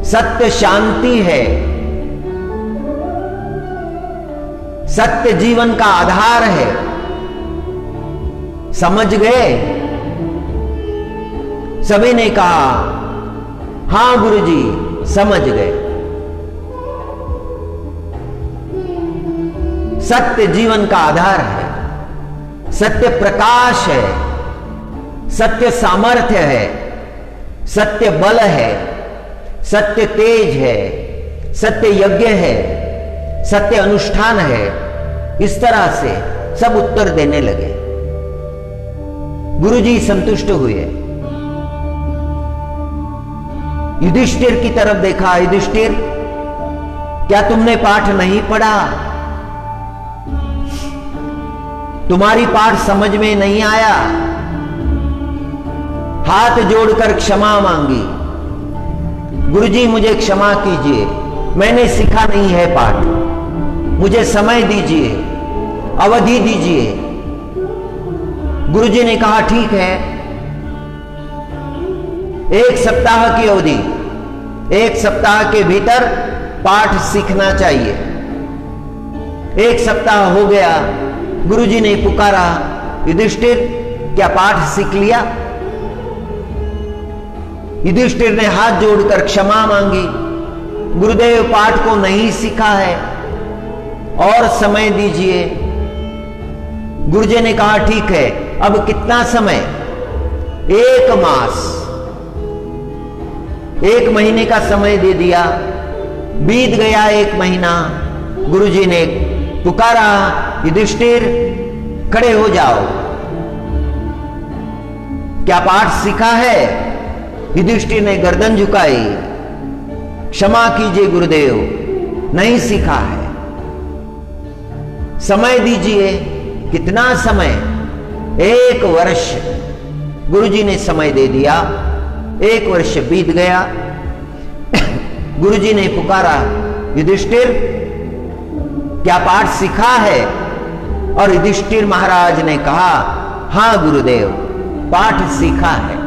सत्य शांति है, सत्य जीवन का आधार है। समझ गए? सभी ने कहा हां गुरुजी, समझ गए। सत्य जीवन का आधार है, सत्य प्रकाश है, सत्य सामर्थ्य है, सत्य बल है, सत्य तेज है, सत्य यज्ञ है, सत्य अनुष्ठान है। इस तरह से सब उत्तर देने लगे। गुरुजी संतुष्ट हुए। युधिष्ठिर की तरफ देखा। युधिष्ठिर, क्या तुमने पाठ नहीं पढ़ा? तुम्हारी पाठ समझ में नहीं आया? हाथ जोड़कर क्षमा मांगी। गुरुजी मुझे क्षमा कीजिए, मैंने सीखा नहीं है पाठ, मुझे समय दीजिए, अवधि दीजिए। गुरुजी ने कहा ठीक है, 1 सप्ताह की अवधि, 1 सप्ताह के भीतर पाठ सीखना चाहिए। 1 सप्ताह हो गया। गुरुजी ने पुकारा, युधिष्ठिर क्या पाठ सीख लिया? युधिष्ठिर ने हाथ जोड़कर क्षमा मांगी। गुरुदेव, पाठ को नहीं सीखा है, और समय दीजिए। गुरुजी ने कहा ठीक है, अब कितना समय? 1 मास, 1 महीने का समय दे दिया। बीत गया 1 महीना। गुरुजी ने पुकारा, युधिष्ठिर खड़े हो जाओ, क्या पाठ सीखा है? युधिष्ठिर ने गर्दन झुकाई। क्षमा कीजिए गुरुदेव, नहीं सीखा है। समय दीजिए। कितना समय? 1 वर्ष। गुरुजी ने समय दे दिया। 1 वर्ष बीत गया। गुरुजी ने पुकारा, युधिष्ठिर क्या पाठ सीखा है? और युधिष्ठिर महाराज ने कहा, हां गुरुदेव, पाठ सीखा है।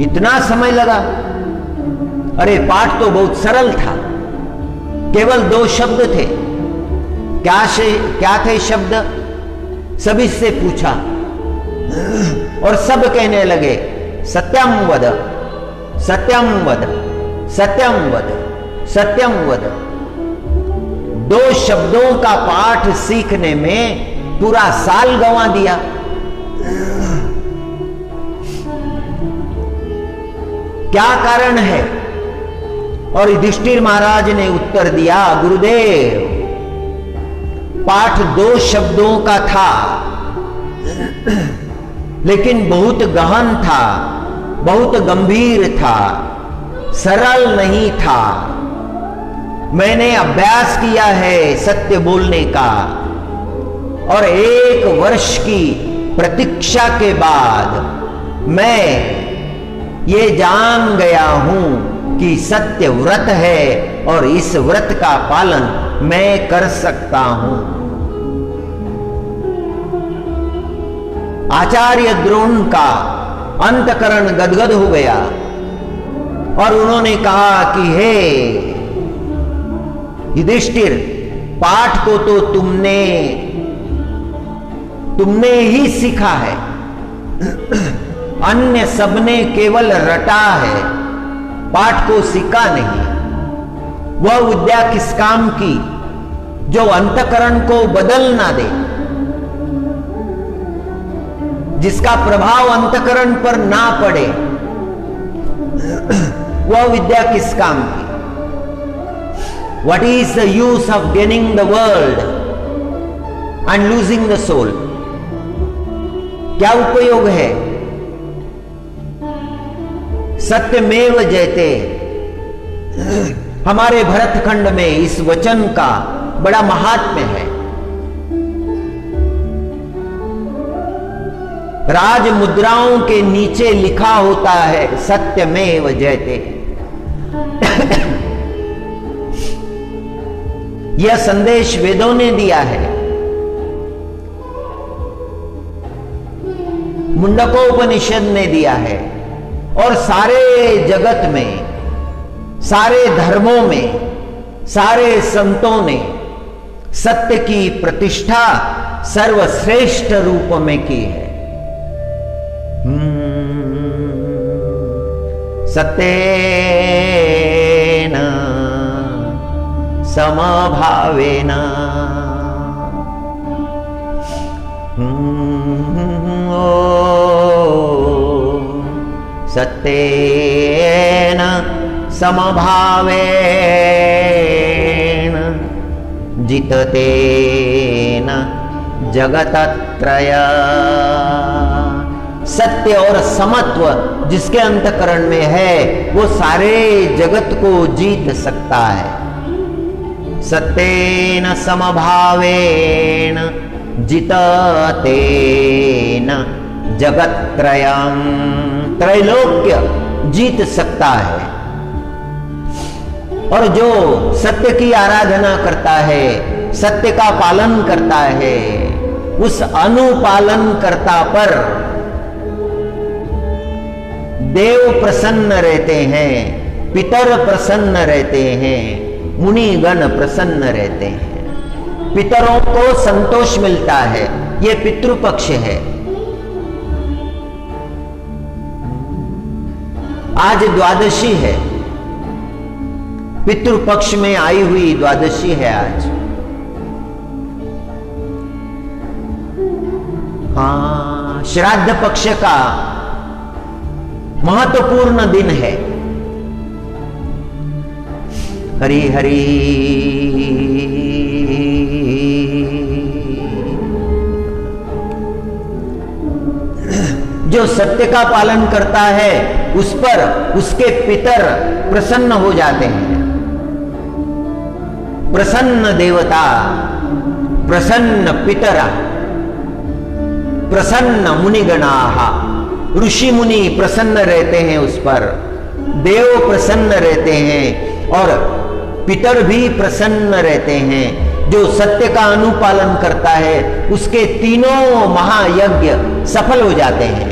इतना समय लगा? अरे पाठ तो बहुत सरल था, केवल 2 शब्द थे। क्या थे शब्द? सभी से पूछा और सब कहने लगे, सत्यम वद, सत्यम वद, सत्यम वद, सत्यम वद। 2 शब्दों का पाठ सीखने में पूरा साल गंवा दिया। क्या कारण है? और युधिष्ठिर महाराज ने उत्तर दिया, गुरुदेव, पाठ 2 शब्दों का था, लेकिन बहुत गहन था, बहुत गंभीर था, सरल नहीं था। मैंने अभ्यास किया है सत्य बोलने का, और 1 वर्ष की प्रतीक्षा के बाद मैं ये जान गया हूं कि सत्य व्रत है और इस व्रत का पालन मैं कर सकता हूं। आचार्य द्रोण का अंतकरण गदगद हो गया और उन्होंने कहा कि हे युधिष्ठिर, पाठ को तो तुमने ही सीखा है, अन्य सबने केवल रटा है, पाठ को सीखा नहीं। वह विद्या किस काम की जो अंतकरण को बदल ना दे, जिसका प्रभाव अंतकरण पर ना पड़े, वह विद्या किस काम की? What is the use of gaining the world and losing the soul? क्या उपयोग है? सत्यमेव जयते, हमारे भरतखंड में इस वचन का बड़ा महात्म्य है। राज मुद्राओं के नीचे लिखा होता है सत्यमेव जयते। यह संदेश वेदों ने दिया है, मुंडकोपनिषद ने दिया है, और सारे जगत में, सारे धर्मों में, सारे संतों ने सत्य की प्रतिष्ठा सर्वश्रेष्ठ रूप में की है। सत्येन समभावेन सत्येन समभावेन जिततेन जगतत्रय। सत्य और समत्व जिसके अंतकरण में है वो सारे जगत को जीत सकता है। सत्येन समभावेन जिततेन जगत्त्रयम्, त्रैलोक्य जीत सकता है। और जो सत्य की आराधना करता है, सत्य का पालन करता है, उस अनुपालन कर्ता पर देव प्रसन्न रहते हैं, पितर प्रसन्न रहते हैं, मुनिगण प्रसन्न रहते हैं, पितरों को संतोष मिलता है। यह पितृपक्ष है। आज द्वादशी है, पितृपक्ष में आई हुई द्वादशी है आज। हाँ, श्राद्ध पक्ष का महत्वपूर्ण दिन है। हरि हरि। जो सत्य का पालन करता है उस पर उसके पितर प्रसन्न हो जाते हैं। प्रसन्न देवता, प्रसन्न पितरा, प्रसन्न मुनिगणाः, ऋषि मुनि प्रसन्न रहते हैं उस पर, देव प्रसन्न रहते हैं और पितर भी प्रसन्न रहते हैं। जो सत्य का अनुपालन करता है उसके तीनों महायज्ञ सफल हो जाते हैं,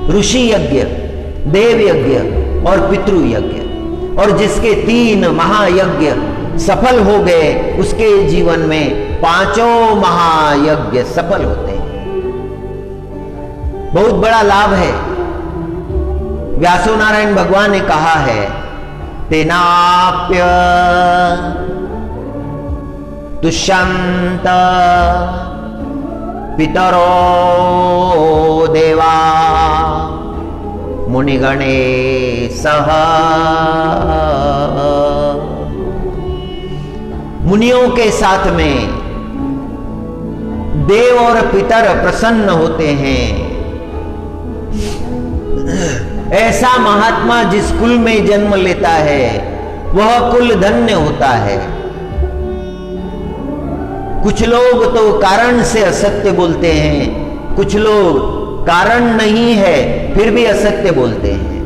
ऋषि यज्ञ, देव यज्ञ और पितृ यज्ञ। और जिसके तीन महायज्ञ सफल हो गए उसके जीवन में पांचों महायज्ञ सफल होते हैं। बहुत बड़ा लाभ है। व्यासो नारायण भगवान ने कहा है, तेनाप्य दुष्यंत पितरो देवा मुनिगणे सह। मुनियों के साथ में देव और पितर प्रसन्न होते हैं। ऐसा महात्मा जिस कुल में जन्म लेता है वह कुल धन्य होता है। कुछ लोग तो कारण से असत्य बोलते हैं, कुछ लोग कारण नहीं है फिर भी असत्य बोलते हैं।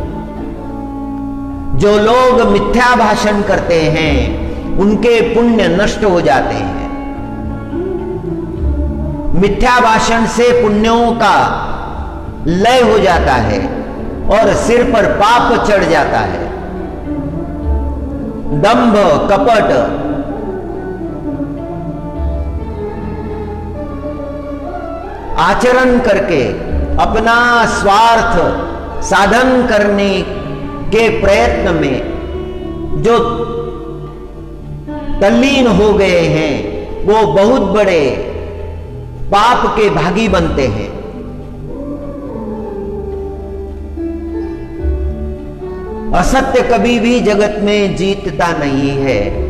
जो लोग मिथ्या भाषण करते हैं उनके पुण्य नष्ट हो जाते हैं। मिथ्या भाषण से पुण्यों का लय हो जाता है। और सिर पर पाप चढ़ जाता है। दंभ, कपट, आचरण करके अपना स्वार्थ साधन करने के प्रयत्न में जो तल्लीन हो गए हैं वो बहुत बड़े पाप के भागी बनते हैं। असत्य कभी भी जगत में जीतता नहीं है।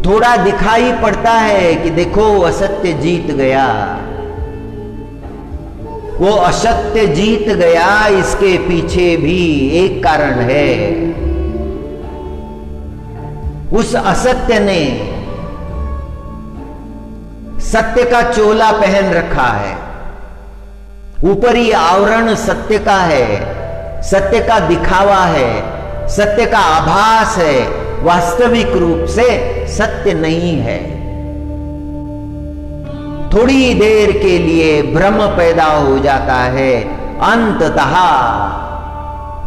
थोड़ा दिखाई पड़ता है कि देखो असत्य जीत गया, वो असत्य जीत गया, इसके पीछे भी एक कारण है। उस असत्य ने सत्य का चोला पहन रखा है, ऊपरी आवरण सत्य का है, सत्य का दिखावा है, सत्य का आभास है, वास्तविक रूप से सत्य नहीं है। थोड़ी देर के लिए भ्रम पैदा हो जाता है, अंततः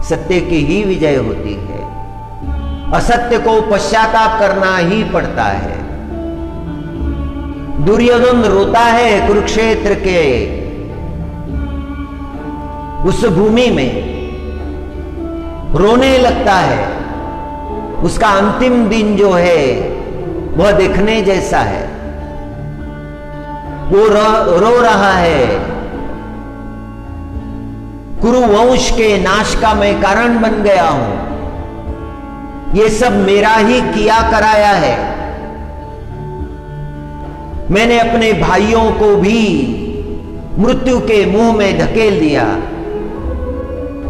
सत्य की ही विजय होती है। असत्य को पश्चाताप करना ही पड़ता है। दुर्योधन रोता है कुरुक्षेत्र के उस भूमि में, रोने लगता है। उसका अंतिम दिन जो है वह देखने जैसा है। वो रो रहा है, कुरुवंश के नाश का मैं कारण बन गया हूं, ये सब मेरा ही किया कराया है। मैंने अपने भाइयों को भी मृत्यु के मुंह में धकेल दिया,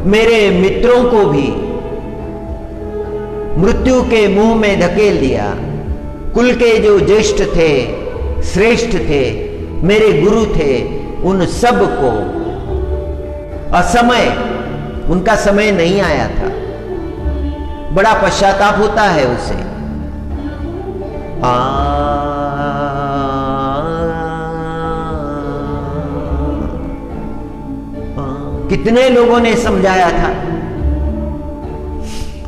मेरे मित्रों को भी मृत्यु के मुंह में धकेल दिया। कुल के जो ज्येष्ठ थे, श्रेष्ठ थे, मेरे गुरु थे, उन सब को असमय, उनका समय नहीं आया था। बड़ा पश्चाताप होता है उसे। कितने लोगों ने समझाया था,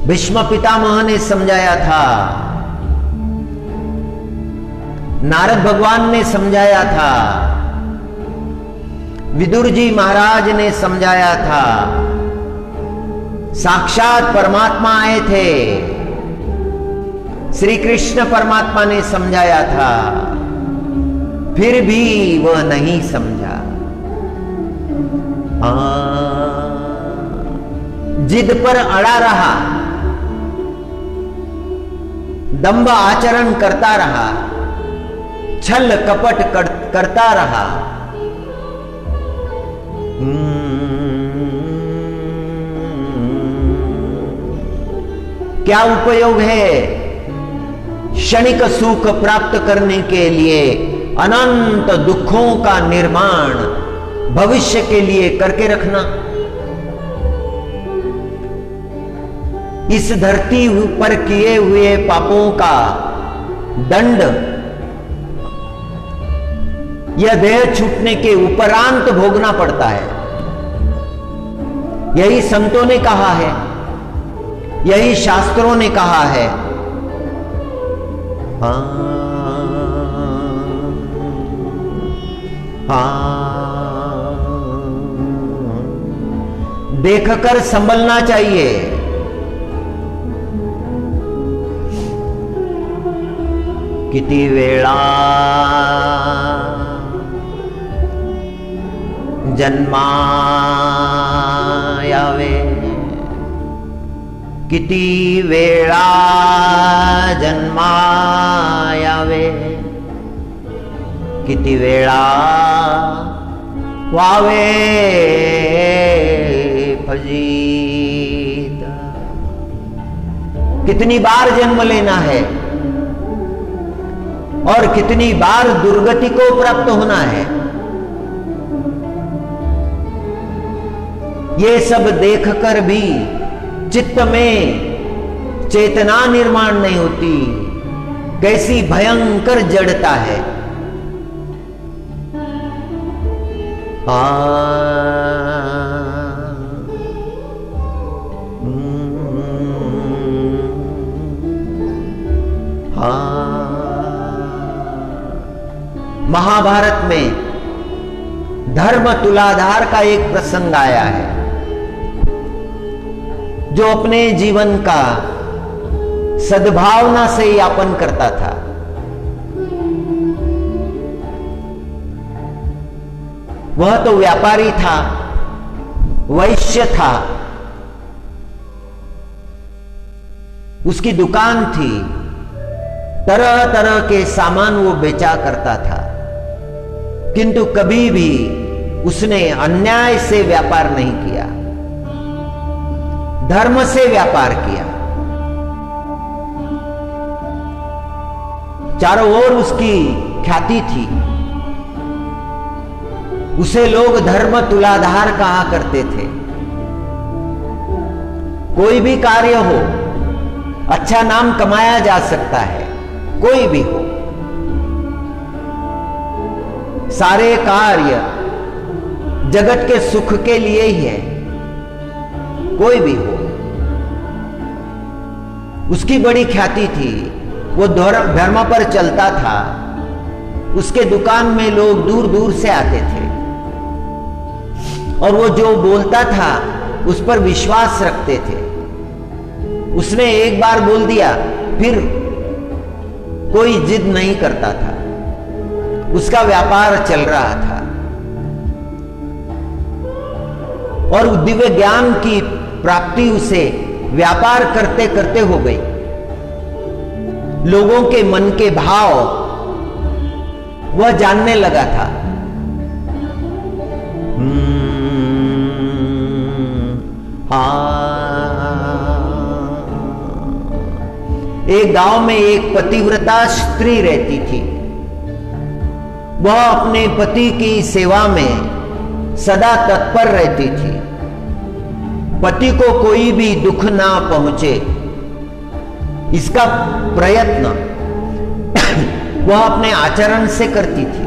भीष्म पितामह ने समझाया था, नारद भगवान ने समझाया था, विदुर जी महाराज ने समझाया था, साक्षात परमात्मा आए थे, श्री कृष्ण परमात्मा ने समझाया था, फिर भी वह नहीं समझा। जिद पर अड़ा रहा, दंभ आचरण करता रहा, छल कपट करता रहा। क्या उपयोग है क्षणिक सुख प्राप्त करने के लिए अनंत दुखों का निर्माण भविष्य के लिए करके रखना? इस धरती पर किए हुए पापों का दंड यह देह छूटने के उपरांत भोगना पड़ता है। यही संतों ने कहा है, यही शास्त्रों ने कहा है। देखकर संभलना चाहिए। किती वेळा जन्मायावे, किती वेळा जन्मायावे, किती वेळा वावे फजीत। कितनी बार जन्म लेना है और कितनी बार दुर्गति को प्राप्त होना है, ये सब देखकर भी चित्त में चेतना निर्माण नहीं होती। कैसी भयंकर जड़ता है। महाभारत में धर्म तुलाधार का एक प्रसंग आया है, जो अपने जीवन का सद्भावना से यापन करता था। वह तो व्यापारी था, वैश्य था, उसकी दुकान थी, तरह तरह के सामान वो बेचा करता था, किंतु कभी भी उसने अन्याय से व्यापार नहीं किया, धर्म से व्यापार किया। चारों ओर उसकी ख्याति थी, उसे लोग धर्म तुलाधार कहा करते थे। कोई भी कार्य हो, अच्छा नाम कमाया जा सकता है, कोई भी हो, सारे कार्य जगत के सुख के लिए ही है, कोई भी हो। उसकी बड़ी ख्याति थी, वो धर्म पर चलता था, उसके दुकान में लोग दूर दूर से आते थे और वो जो बोलता था उस पर विश्वास रखते थे। उसने एक बार बोल दिया, फिर कोई जिद नहीं करता था, उसका व्यापार चल रहा था और दिव्य ज्ञान की प्राप्ति उसे व्यापार करते करते हो गई। लोगों के मन के भाव वह जानने लगा था। एक गांव में एक पतिव्रता स्त्री रहती थी। वह अपने पति की सेवा में सदा तत्पर रहती थी। पति को कोई भी दुख ना पहुंचे, इसका प्रयत्न वह अपने आचरण से करती थी।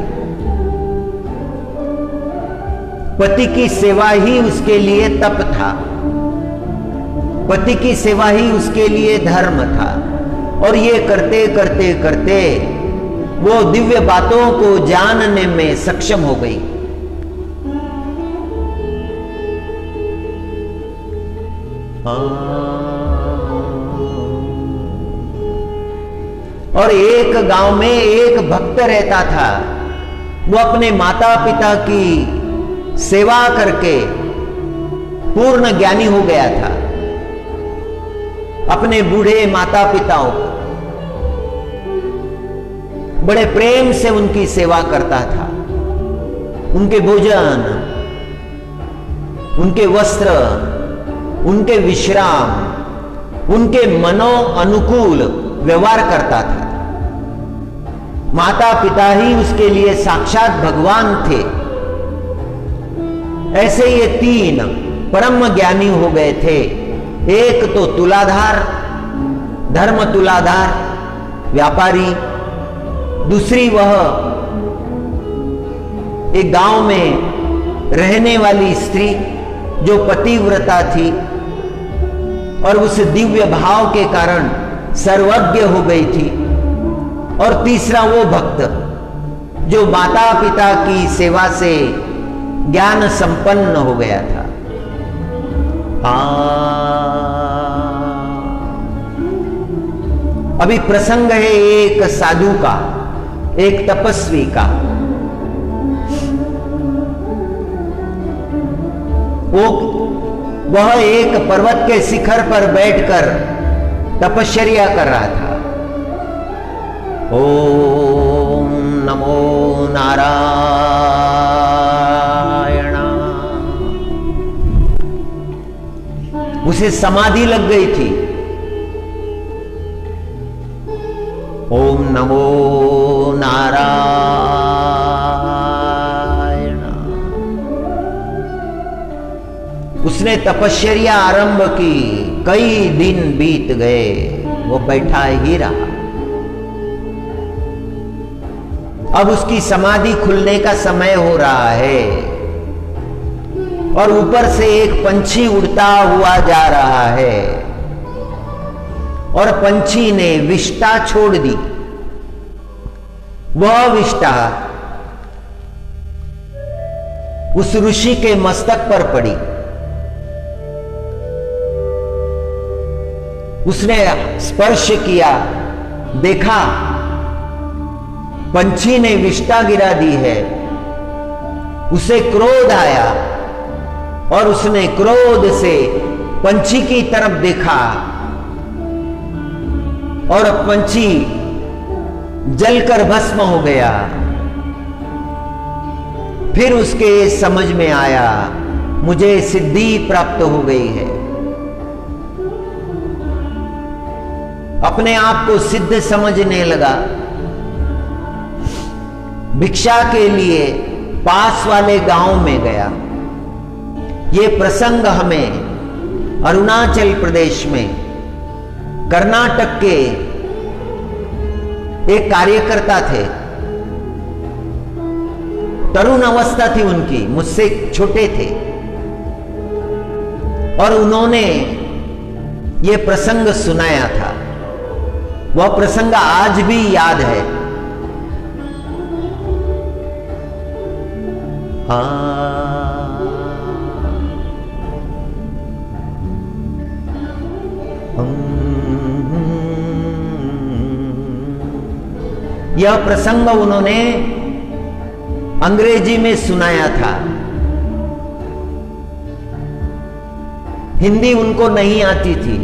पति की सेवा ही उसके लिए तप था, पति की सेवा ही उसके लिए धर्म था। और ये करते करते करते वो दिव्य बातों को जानने में सक्षम हो गई। और एक गांव में एक भक्त रहता था। वो अपने माता पिता की सेवा करके पूर्ण ज्ञानी हो गया था। अपने बूढ़े माता पिताओं को बड़े प्रेम से उनकी सेवा करता था। उनके भोजन, उनके वस्त्र, उनके विश्राम, उनके मनो अनुकूल व्यवहार करता था। माता पिता ही उसके लिए साक्षात भगवान थे। ऐसे ये तीन परम ज्ञानी हो गए थे। एक तो तुलाधार, धर्म तुलाधार व्यापारी, दूसरी वह एक गांव में रहने वाली स्त्री जो पतिव्रता थी और उस दिव्य भाव के कारण सर्वज्ञ हो गई थी। और तीसरा वो भक्त जो माता पिता की सेवा से ज्ञान संपन्न हो गया था। अभी प्रसंग है एक साधु का, एक तपस्वी का। वह एक पर्वत के शिखर पर बैठकर तपश्चर्या कर रहा था। ओम नमो नारायण। उसे समाधि लग गई थी। ओम नमो नारायण। उसने तपश्चर्या आरंभ की। कई दिन बीत गए, वो बैठा ही रहा। अब उसकी समाधि खुलने का समय हो रहा है और ऊपर से एक पंछी उड़ता हुआ जा रहा है। और पंछी ने विष्ठा छोड़ दी। वह विष्ठा उस ऋषि के मस्तक पर पड़ी। उसने स्पर्श किया, देखा पंछी ने विष्ठा गिरा दी है। उसे क्रोध आया और उसने क्रोध से पंछी की तरफ देखा और पंछी जलकर भस्म हो गया। फिर उसके समझ में आया मुझे सिद्धि प्राप्त हो गई है। अपने आप को सिद्ध समझने लगा। भिक्षा के लिए पास वाले गांव में गया। यह प्रसंग हमें अरुणाचल प्रदेश में कर्नाटक के एक कार्यकर्ता थे। तरुण अवस्था थी उनकी, मुझसे छोटे थे, और उन्होंने यह प्रसंग सुनाया था। वह प्रसंग आज भी याद है। यह प्रसंग उन्होंने अंग्रेजी में सुनाया था। हिंदी उनको नहीं आती थी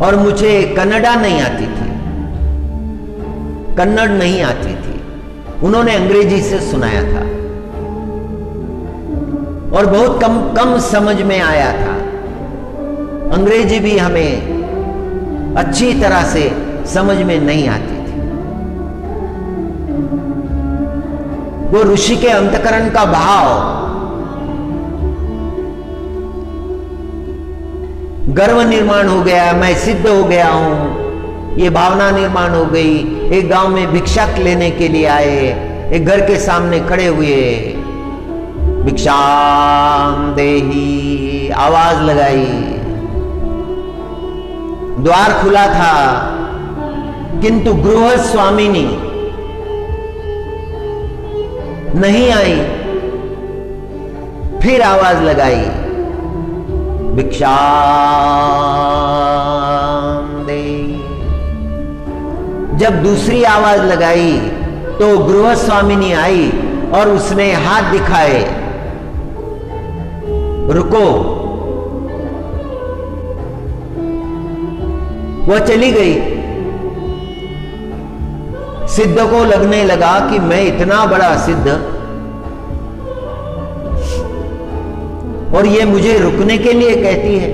और मुझे कन्नड़ा नहीं आती थी, कन्नड़ नहीं आती थी। उन्होंने अंग्रेजी से सुनाया था और बहुत कम समझ में आया था। अंग्रेजी भी हमें अच्छी तरह से समझ में नहीं आती थी। वो ऋषि के अंतकरण का भाव, गर्व निर्माण हो गया, मैं सिद्ध हो गया हूं, ये भावना निर्माण हो गई। एक गांव में भिक्षक लेने के लिए आए, एक घर के सामने खड़े हुए, भिक्षाम देही आवाज लगाई। द्वार खुला था किंतु गृह स्वामिनी नहीं आई। फिर आवाज लगाई, भिक्षाम दे। जब दूसरी आवाज लगाई तो गृह स्वामिनी आई और उसने हाथ दिखाए, रुको। वह चली गई। सिद्ध को लगने लगा कि मैं इतना बड़ा सिद्ध और ये मुझे रुकने के लिए कहती है।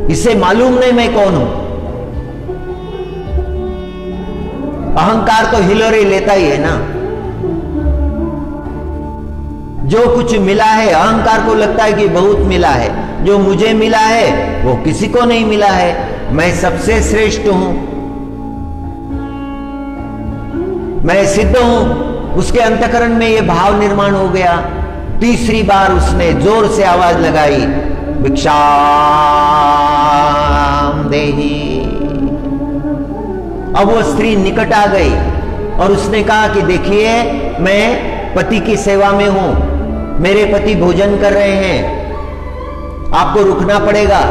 इसे मालूम नहीं मैं कौन हूं। अहंकार तो हिलोरे लेता ही है ना। जो कुछ मिला है अहंकार को लगता है कि बहुत मिला है, जो मुझे मिला है वो किसी को नहीं मिला है, मैं सबसे श्रेष्ठ हूं, मैं सिद्ध हूं। उसके अंतकरण में यह भाव निर्माण हो गया। तीसरी बार उसने जोर से आवाज लगाई, भिक्षाम देही। अब वो स्त्री निकट आ गई और उसने कहा कि देखिए मैं पति की सेवा में हूं, मेरे पति भोजन कर रहे हैं, आपको रुकना पड़ेगा।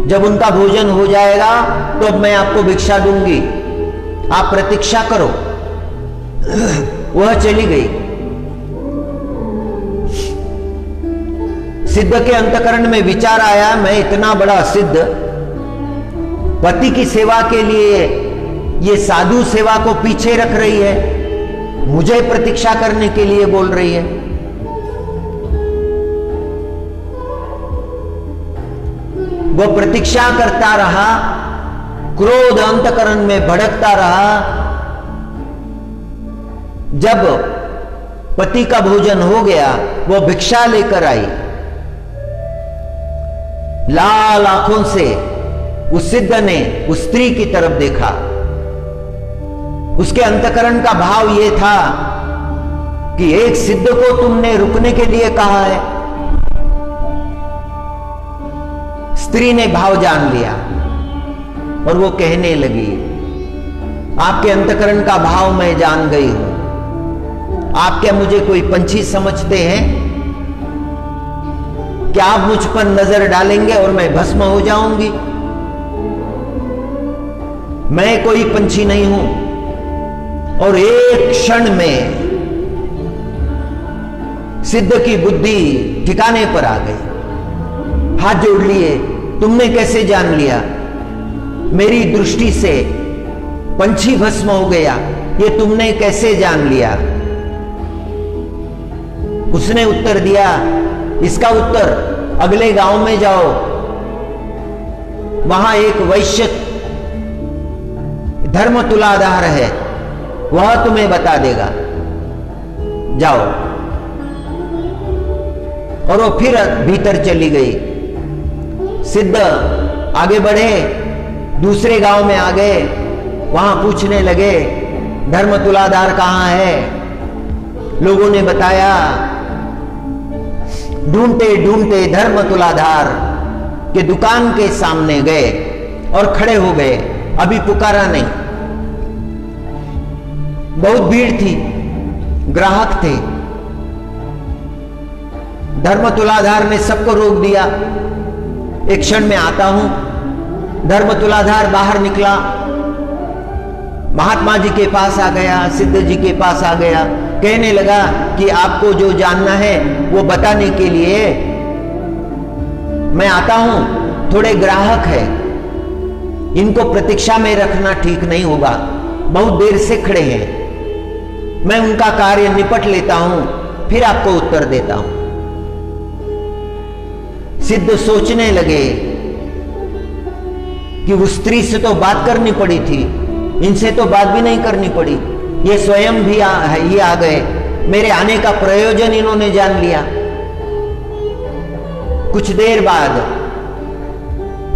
जब उनका भोजन हो जाएगा तो अब मैं आपको भिक्षा दूंगी, आप प्रतीक्षा करो। वह चली गई। सिद्ध के अंतकरण में विचार आया, मैं इतना बड़ा सिद्ध, पति की सेवा के लिए ये साधु सेवा को पीछे रख रही है, मुझे प्रतीक्षा करने के लिए बोल रही है। वो प्रतीक्षा करता रहा, क्रोध अंतकरण में भड़कता रहा। जब पति का भोजन हो गया, वो भिक्षा लेकर आई। लाल आंखों से उस सिद्ध ने उस स्त्री की तरफ देखा। उसके अंतकरण का भाव यह था कि एक सिद्ध को तुमने रुकने के लिए कहा है, स्त्री ने भाव जान लिया और वो कहने लगी, आपके अंतकरण का भाव मैं जान गई हूं। आप क्या मुझे कोई पंछी समझते हैं? क्या आप मुझ पर नजर डालेंगे और मैं भस्म हो जाऊंगी? मैं कोई पंछी नहीं हूं। और एक क्षण में सिद्ध की बुद्धि ठिकाने पर आ गई। हाथ जोड़ लिए, तुमने कैसे जान लिया? मेरी दृष्टि से पंछी भस्म हो गया, ये तुमने कैसे जान लिया? उसने उत्तर दिया, इसका उत्तर अगले गांव में जाओ, वहां एक वैश्य धर्म तुलाधार है, वह तुम्हें बता देगा, जाओ। और वो फिर भीतर चली गई। सिद्ध आगे बढ़े, दूसरे गांव में आ गए, वहां पूछने लगे, धर्म तुलाधार कहां है? लोगों ने बताया। ढूंढते ढूंढते धर्म तुलाधार के दुकान के सामने गए और खड़े हो गए। अभी पुकारा नहीं, बहुत भीड़ थी, ग्राहक थे। धर्म तुलाधार ने सबको रोक दिया, एक क्षण में आता हूं। धर्म तुलाधार बाहर निकला, महात्मा जी के पास आ गया, सिद्ध जी के पास आ गया, कहने लगा कि आपको जो जानना है वो बताने के लिए मैं आता हूं। थोड़े ग्राहक है, इनको प्रतीक्षा में रखना ठीक नहीं होगा, बहुत देर से खड़े हैं। मैं उनका कार्य निपट लेता हूं, फिर आपको उत्तर देता हूं। सिद्ध सोचने लगे कि उस स्त्री से तो बात करनी पड़ी थी, इनसे तो बात भी नहीं करनी पड़ी। ये स्वयं भी ये आ गए, मेरे आने का प्रयोजन इन्होंने जान लिया। कुछ देर बाद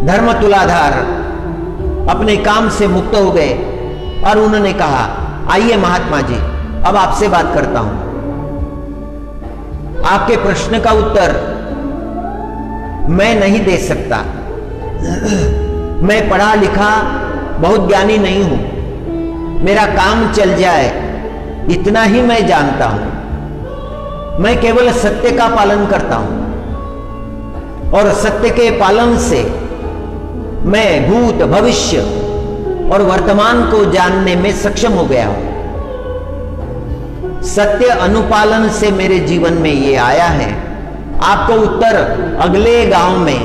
धर्म तुलाधार अपने काम से मुक्त हो गए और उन्होंने कहा, आइए महात्मा जी, अब आपसे बात करता हूं। आपके प्रश्न का उत्तर मैं नहीं दे सकता। मैं पढ़ा लिखा बहुत ज्ञानी नहीं हूं, मेरा काम चल जाए इतना ही मैं जानता हूं। मैं केवल सत्य का पालन करता हूं और सत्य के पालन से मैं भूत, भविष्य और वर्तमान को जानने में सक्षम हो गया हूं। सत्य अनुपालन से मेरे जीवन में ये आया है। आपको उत्तर अगले गांव में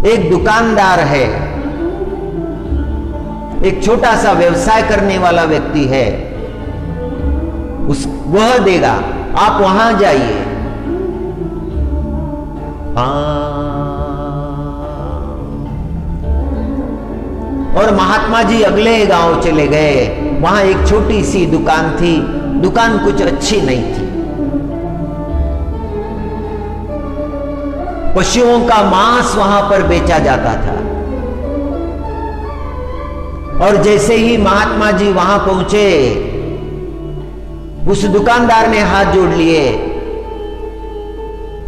एक दुकानदार है, एक छोटा सा व्यवसाय करने वाला व्यक्ति है, वह देगा, आप वहां जाइए। और महात्मा जी अगले गांव चले गए। वहां एक छोटी सी दुकान थी, दुकान कुछ अच्छी नहीं थी। पशुओं का मांस वहां पर बेचा जाता था। और जैसे ही महात्मा जी वहां पहुंचे, उस दुकानदार ने हाथ जोड़ लिए,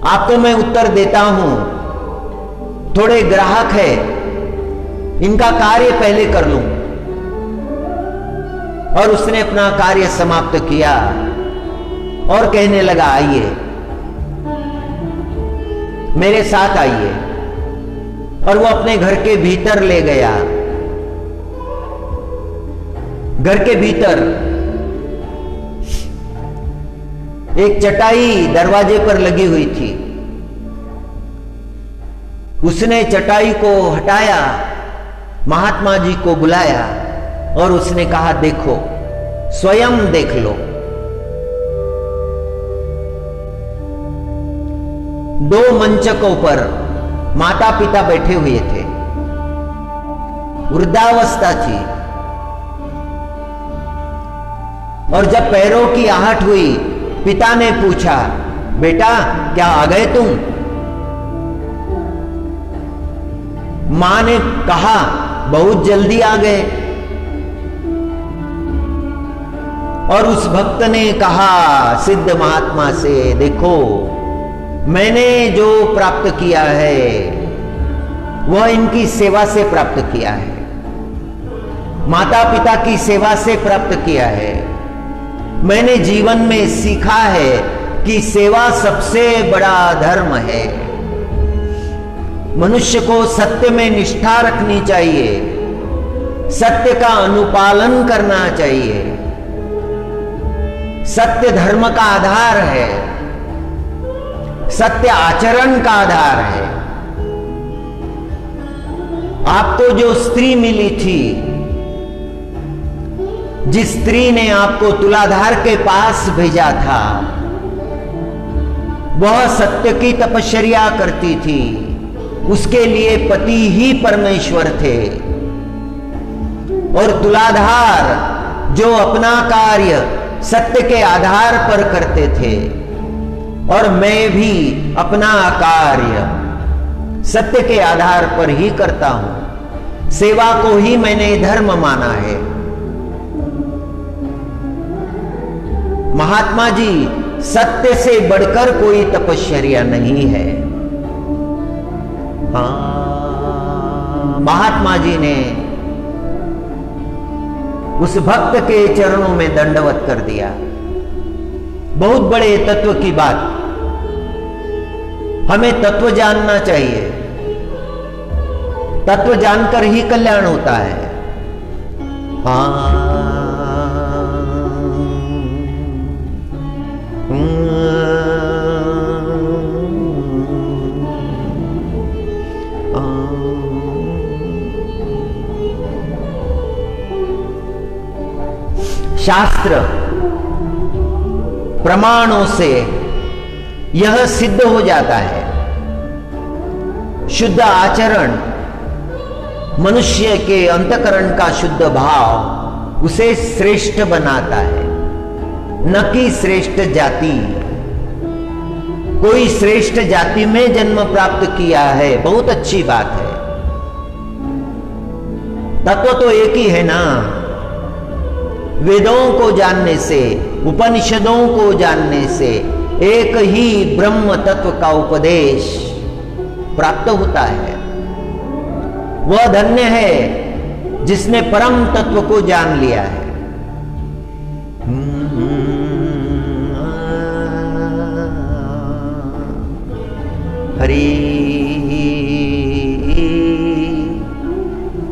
आपको मैं उत्तर देता हूं, थोड़े ग्राहक है, इनका कार्य पहले कर लूं। और उसने अपना कार्य समाप्त किया और कहने लगा, आइए मेरे साथ आइए। और वो अपने घर के भीतर ले गया। घर के भीतर एक चटाई दरवाजे पर लगी हुई थी। उसने चटाई को हटाया, महात्मा जी को बुलाया और उसने कहा, देखो, स्वयं देख लो। दो मंचकों पर माता पिता बैठे हुए थे, वृद्धावस्था थी। और जब पैरों की आहट हुई, पिता ने पूछा, बेटा क्या आ गए तुम? मां ने कहा, बहुत जल्दी आ गए। और उस भक्त ने कहा सिद्ध महात्मा से, देखो मैंने जो प्राप्त किया है वह इनकी सेवा से प्राप्त किया है, माता पिता की सेवा से प्राप्त किया है। मैंने जीवन में सीखा है कि सेवा सबसे बड़ा धर्म है। मनुष्य को सत्य में निष्ठा रखनी चाहिए, सत्य का अनुपालन करना चाहिए। सत्य धर्म का आधार है, सत्य आचरण का आधार है। आपको जो स्त्री मिली थी, जिस स्त्री ने आपको तुलाधार के पास भेजा था, वह सत्य की तपश्चर्या करती थी। उसके लिए पति ही परमेश्वर थे और तुलाधार जो अपना कार्य सत्य के आधार पर करते थे, और मैं भी अपना कार्य सत्य के आधार पर ही करता हूं। सेवा को ही मैंने धर्म माना है। महात्मा जी, सत्य से बढ़कर कोई तपश्चर्या नहीं है। महात्मा जी ने उस भक्त के चरणों में दंडवत कर दिया। बहुत बड़े तत्व की बात। हमें तत्व जानना चाहिए, तत्व जानकर ही कल्याण होता है। शास्त्र प्रमाणों से यह सिद्ध हो जाता है, शुद्ध आचरण मनुष्य के अंतकरण का शुद्ध भाव उसे श्रेष्ठ बनाता है, न कि श्रेष्ठ जाति। कोई श्रेष्ठ जाति में जन्म प्राप्त किया है, बहुत अच्छी बात है। तत्व तो एक ही है ना। वेदों को जानने से, उपनिषदों को जानने से एक ही ब्रह्म तत्व का उपदेश प्राप्त होता है। वह धन्य है जिसने परम तत्व को जान लिया है। हरि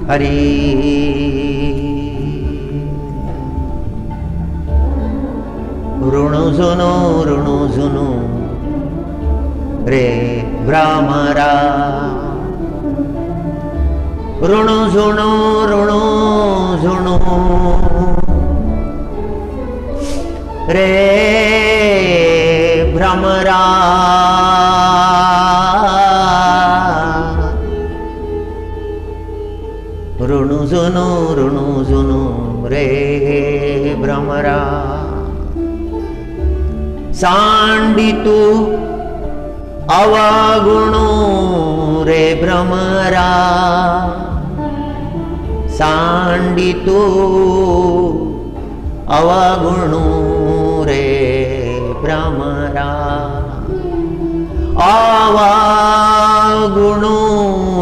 हरि ऋणु सुनो रे भ्रामरा। ऋणु सुनो रे भ्रमरा। ऋणु सुनो रे भ्रमरा। सांडितु अवगुणो रे भ्रमरा। सांडितु अवगुणो रे भ्रमरा। अवगुणो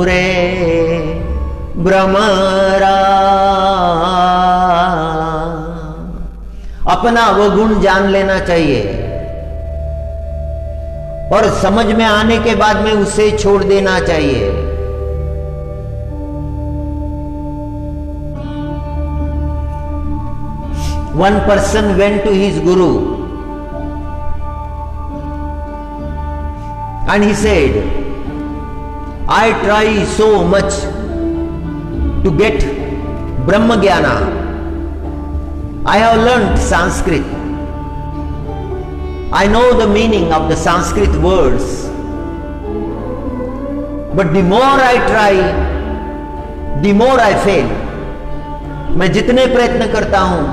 रे भ्रमरा। अपना अवगुण जान लेना चाहिए और समझ में आने के बाद में उसे छोड़ देना चाहिए। One person went to his guru and he said, I try so much to get Brahma Jnana. I have learnt Sanskrit. I know the meaning of the Sanskrit words, but the more I try, the more I fail. मैं जितने प्रयत्न करता हूं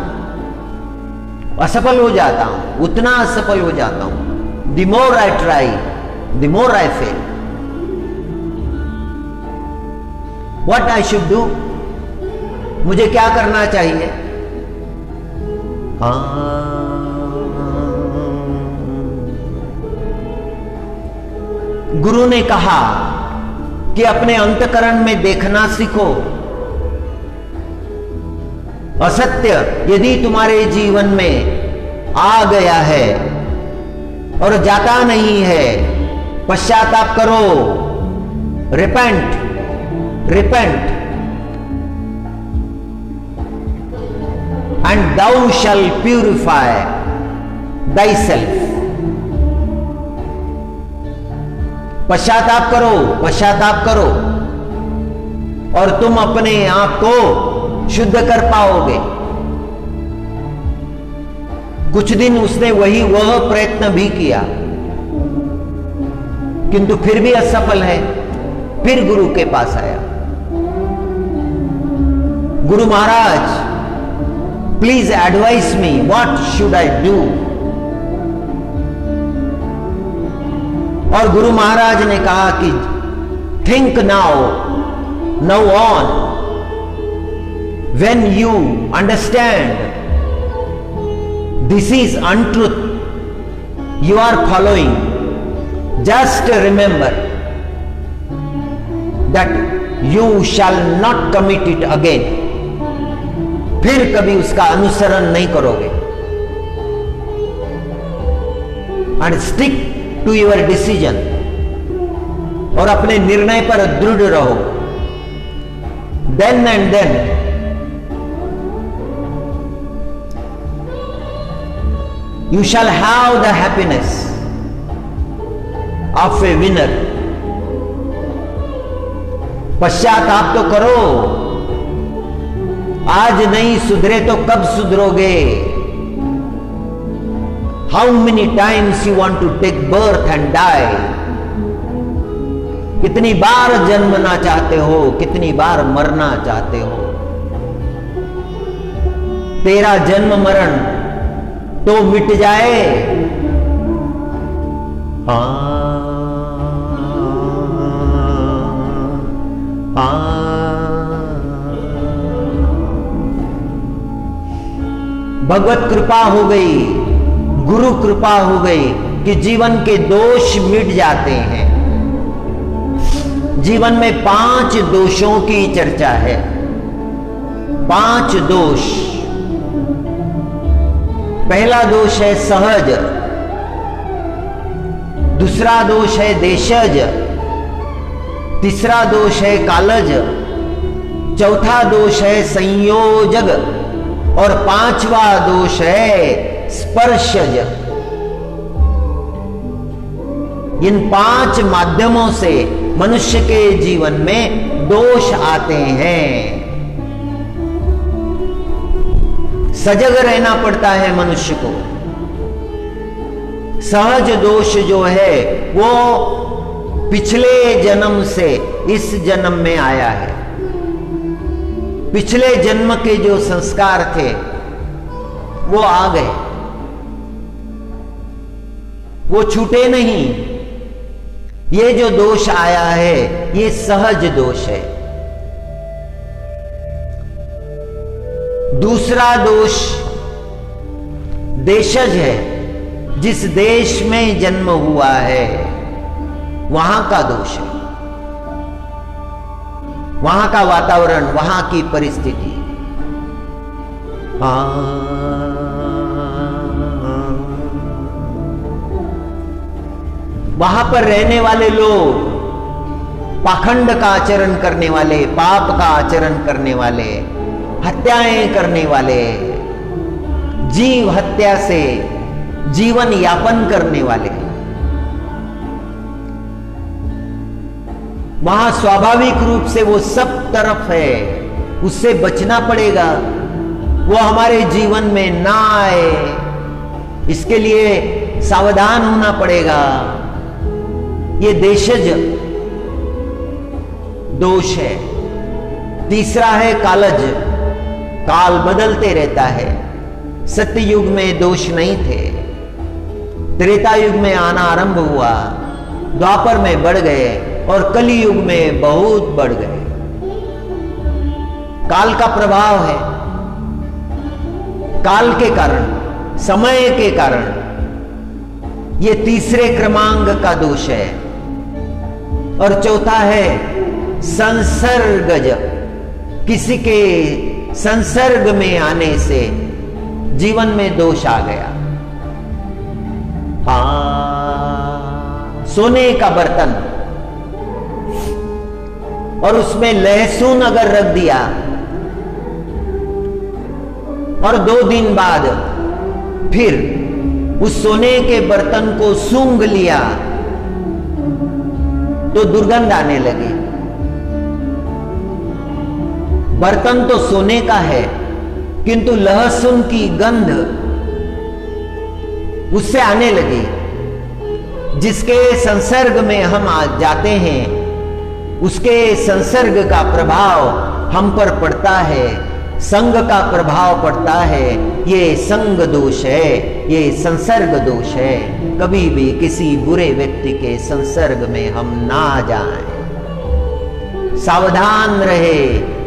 असफल हो जाता हूं, उतना असफल हो जाता हूं। The more I try, the more I fail. What I should do? मुझे क्या करना चाहिए? गुरु ने कहा कि अपने अंतकरण में देखना सीखो। असत्य यदि तुम्हारे जीवन में आ गया है और जाता नहीं है, पश्चाताप करो, repent, repent, and thou shall purify thyself। पश्चाताप करो, पश्चाताप करो और तुम अपने आप को शुद्ध कर पाओगे। कुछ दिन उसने वह प्रयत्न भी किया, किंतु फिर भी असफल है। फिर गुरु के पास आया, Guru Maharaj please advise me, what should I do. और गुरु महाराज ने कहा कि think now on, when you understand this is untruth you are following, just remember that you shall not commit it again. फिर कभी उसका अनुसरण नहीं करोगे। And stick to your decision, और अपने निर्णय पर दृढ़ रहो। Then and then you shall have the happiness of a winner. पश्चाताप तो करो, आज नहीं सुधरे तो कब सुधरोगे? How many times you want to take birth and die? कितनी बार जन्मना चाहते हो, कितनी बार मरना चाहते हो? तेरा जन्म मरण तो मिट जाए। भगवत कृपा हो गई, गुरु कृपा हो गई कि जीवन के दोष मिट जाते हैं। जीवन में 5 दोषों की चर्चा है। 5 दोष। पहला दोष है सहज, दूसरा दोष है देशज, तीसरा दोष है कालज, चौथा दोष है संयोजक और 5वां दोष है स्पर्शज। इन 5 माध्यमों से मनुष्य के जीवन में दोष आते हैं। सजग रहना पड़ता है मनुष्य को। सहज दोष जो है वो पिछले जन्म से इस जन्म में आया है। पिछले जन्म के जो संस्कार थे वो आ गए, वो छूटे नहीं। ये जो दोष आया है ये सहज दोष है। दूसरा दोष देशज है। जिस देश में जन्म हुआ है वहां का दोष है, वहां का वातावरण, वहां की परिस्थिति। वहां पर रहने वाले लोग पाखंड का आचरण करने वाले, पाप का आचरण करने वाले, हत्याएं करने वाले, जीव हत्या से जीवन यापन करने वाले, वहां स्वाभाविक रूप से वो सब तरफ है, उससे बचना पड़ेगा। वो हमारे जीवन में ना आए, इसके लिए सावधान होना पड़ेगा। ये देशज दोष है। तीसरा है कालज। काल बदलते रहता है। सत्य युग में दोष नहीं थे, त्रेता युग में आना आरंभ हुआ, द्वापर में बढ़ गए और कली युग में बहुत बढ़ गए। काल का प्रभाव है। काल के कारण, समय के कारण ये तीसरे क्रमांक का दोष है। और चौथा है संसर्गज, किसी के संसर्ग में आने से जीवन में दोष आ गया। सोने का बर्तन और उसमें लहसुन अगर रख दिया और 2 दिन बाद फिर उस सोने के बर्तन को सूंघ लिया तो दुर्गंध आने लगी। बर्तन तो सोने का है किंतु लहसुन की गंध उससे आने लगी। जिसके संसर्ग में हम आ जाते हैं उसके संसर्ग का प्रभाव हम पर पड़ता है, संग का प्रभाव पड़ता है। ये संग दोष है, ये संसर्ग दोष है। कभी भी किसी बुरे व्यक्ति के संसर्ग में हम ना जाएं, सावधान रहे।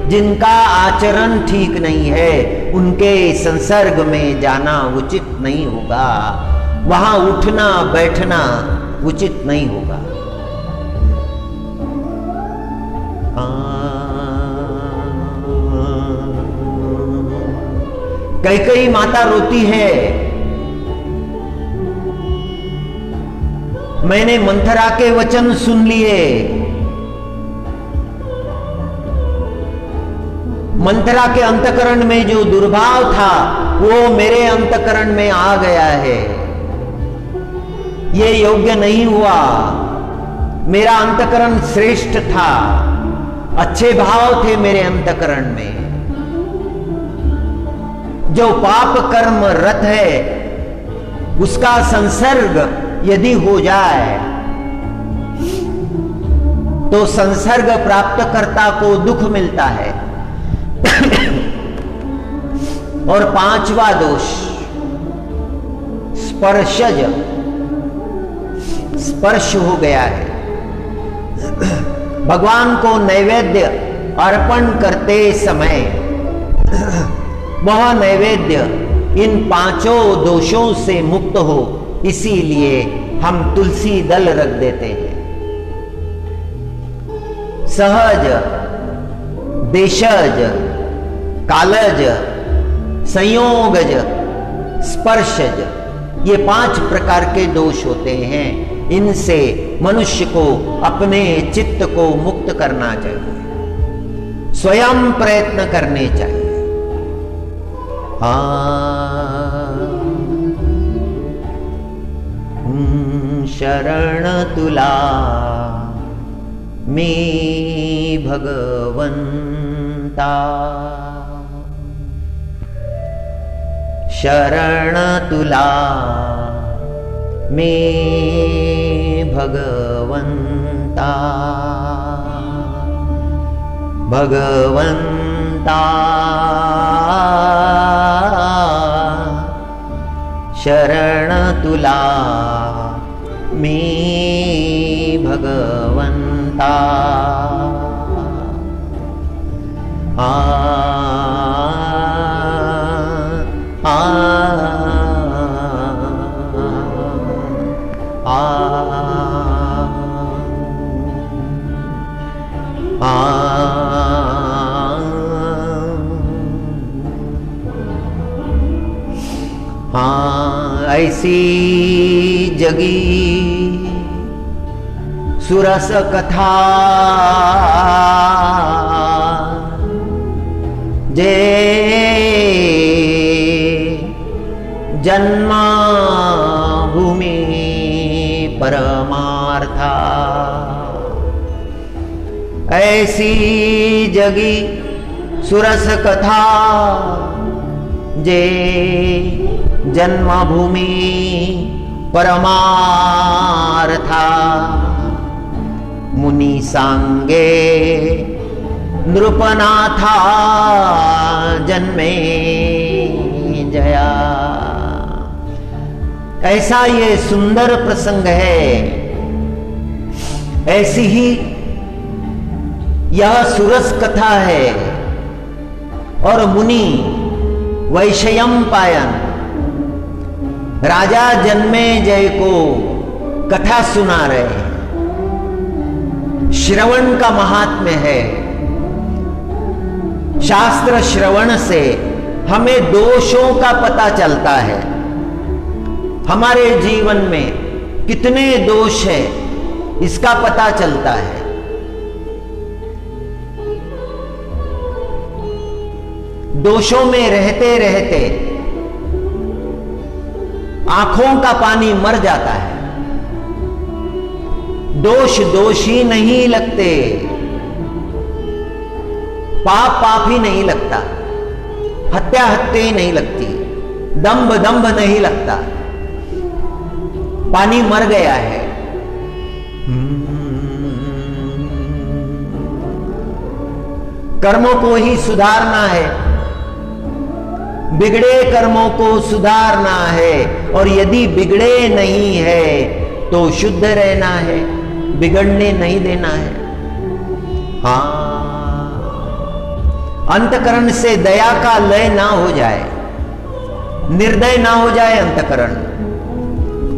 जिनका आचरण ठीक नहीं है उनके संसर्ग में जाना उचित नहीं होगा, वहां उठना बैठना उचित नहीं होगा। कई माता रोती है, मैंने मंथरा के वचन सुन लिए, मंथरा के अंतकरण में जो दुर्भाव था वो मेरे अंतकरण में आ गया है, ये योग्य नहीं हुआ। मेरा अंतकरण श्रेष्ठ था, अच्छे भाव थे मेरे अंतकरण में। जो पाप कर्म रत है उसका संसर्ग यदि हो जाए तो संसर्ग प्राप्तकर्ता को दुख मिलता है। और 5वां दोष स्पर्शज, स्पर्श हो गया है। भगवान को नैवेद्य अर्पण करते समय वह नैवेद्य इन 5 दोषों से मुक्त हो, इसीलिए हम तुलसी दल रख देते हैं। सहज, देशज, कालज, संयोगज, स्पर्शज, ये 5 प्रकार के दोष होते हैं। इनसे मनुष्य को अपने चित्त को मुक्त करना चाहिए, स्वयं प्रयत्न करने चाहिए। शरण तुला में भगवंता, शरण तुला में भगवंता, भगवंता शरण तुला में भगवंता। आ आ ऐसी जगी सुरस कथा जे जन्मा भूमि परमार्था। ऐसी जगी सुरस कथा जे जन्मभूमि परमार्था। मुनि सांगे नृपनाथा जन्मे जया। ऐसा ये सुंदर प्रसंग है। ऐसी ही यह सुरस कथा है और मुनि वैशयंपायन राजा जन्मे जय को कथा सुना रहे हैं। श्रवण का महात्म्य है। शास्त्र श्रवण से हमें दोषों का पता चलता है। हमारे जीवन में कितने दोष है इसका पता चलता है। दोषों में रहते रहते आंखों का पानी मर जाता है। दोष दोषी नहीं लगते, पाप पाप ही नहीं लगता, हत्या हत्या ही नहीं लगती, दंभ दंभ नहीं लगता। पानी मर गया है। कर्मों को ही सुधारना है, बिगड़े कर्मों को सुधारना है। और यदि बिगड़े नहीं है तो शुद्ध रहना है, बिगड़ने नहीं देना है। हाँ, अंतकरण से दया का लय ना हो जाए, निर्दय ना हो जाए अंतकरण,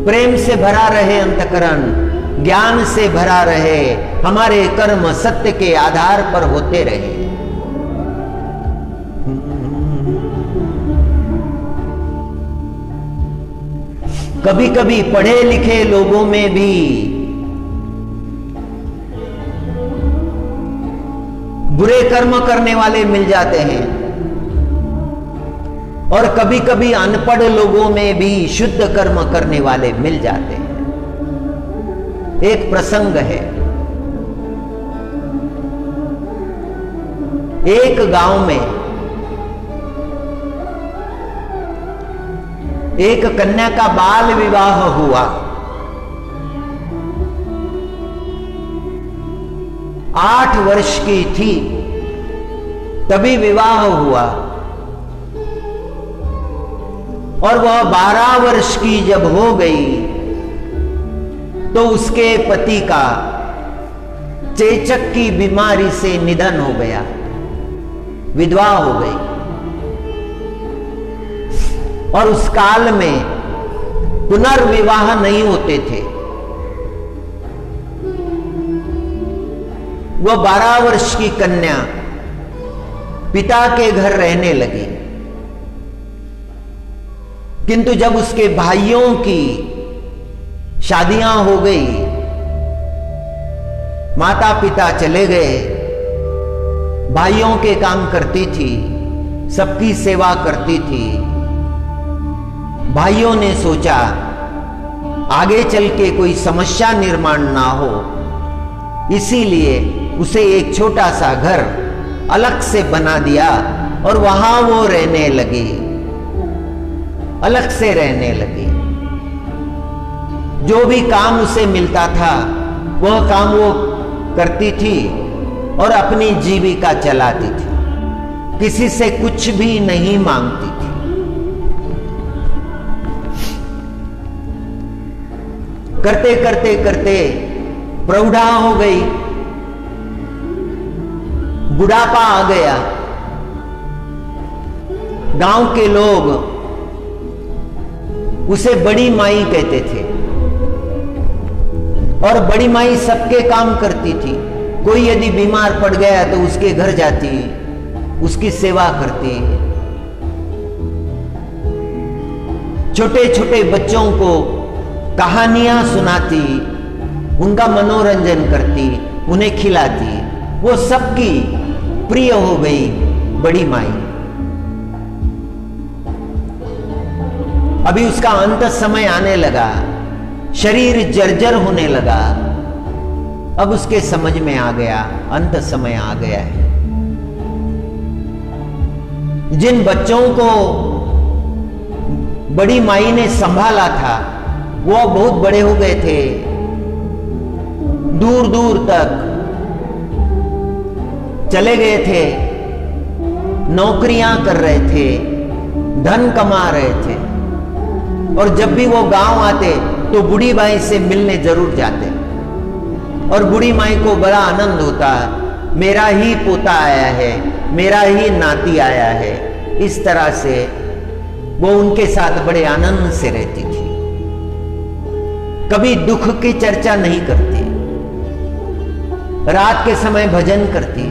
प्रेम से भरा रहे अंतकरण, ज्ञान से भरा रहे, हमारे कर्म सत्य के आधार पर होते रहे। कभी कभी पढ़े लिखे लोगों में भी बुरे कर्म करने वाले मिल जाते हैं, और कभी कभी अनपढ़ लोगों में भी शुद्ध कर्म करने वाले मिल जाते हैं। एक प्रसंग है, एक गांव में एक कन्या का बाल विवाह हुआ। 8 वर्ष की थी तभी विवाह हुआ, और वह 12 वर्ष की जब हो गई तो उसके पति का चेचक की बीमारी से निधन हो गया, विधवा हो गई। और उस काल में पुनर्विवाह नहीं होते थे। वह 12 वर्ष की कन्या पिता के घर रहने लगी, किंतु जब उसके भाइयों की शादियां हो गई, माता पिता चले गए, भाइयों के काम करती थी, सबकी सेवा करती थी। भाइयों ने सोचा आगे चल के कोई समस्या निर्माण ना हो, इसीलिए उसे एक छोटा सा घर अलग से बना दिया और वहां वो रहने लगी, अलग से रहने लगी। जो भी काम उसे मिलता था वह काम वो करती थी और अपनी जीविका चलाती थी, किसी से कुछ भी नहीं मांगती थी। करते करते करते प्रौढ़ा हो गई, बुढ़ापा आ गया। गांव के लोग उसे बड़ी माई कहते थे, और बड़ी माई सबके काम करती थी। कोई यदि बीमार पड़ गया तो उसके घर जाती, उसकी सेवा करती, छोटे छोटे बच्चों को कहानियां सुनाती, उनका मनोरंजन करती, उन्हें खिलाती। वो सबकी प्रिय हो गई बड़ी माई। अभी उसका अंत समय आने लगा, शरीर जर्जर होने लगा। अब उसके समझ में आ गया अंत समय आ गया है। जिन बच्चों को बड़ी माई ने संभाला था वो बहुत बड़े हो गए थे, दूर दूर तक चले गए थे, नौकरियां कर रहे थे, धन कमा रहे थे। और जब भी वो गांव आते तो बूढ़ी माई से मिलने जरूर जाते, और बूढ़ी माई को बड़ा आनंद होता, मेरा ही पोता आया है, मेरा ही नाती आया है। इस तरह से वो उनके साथ बड़े आनंद से रहती थी, कभी दुख की चर्चा नहीं करती। रात के समय भजन करती।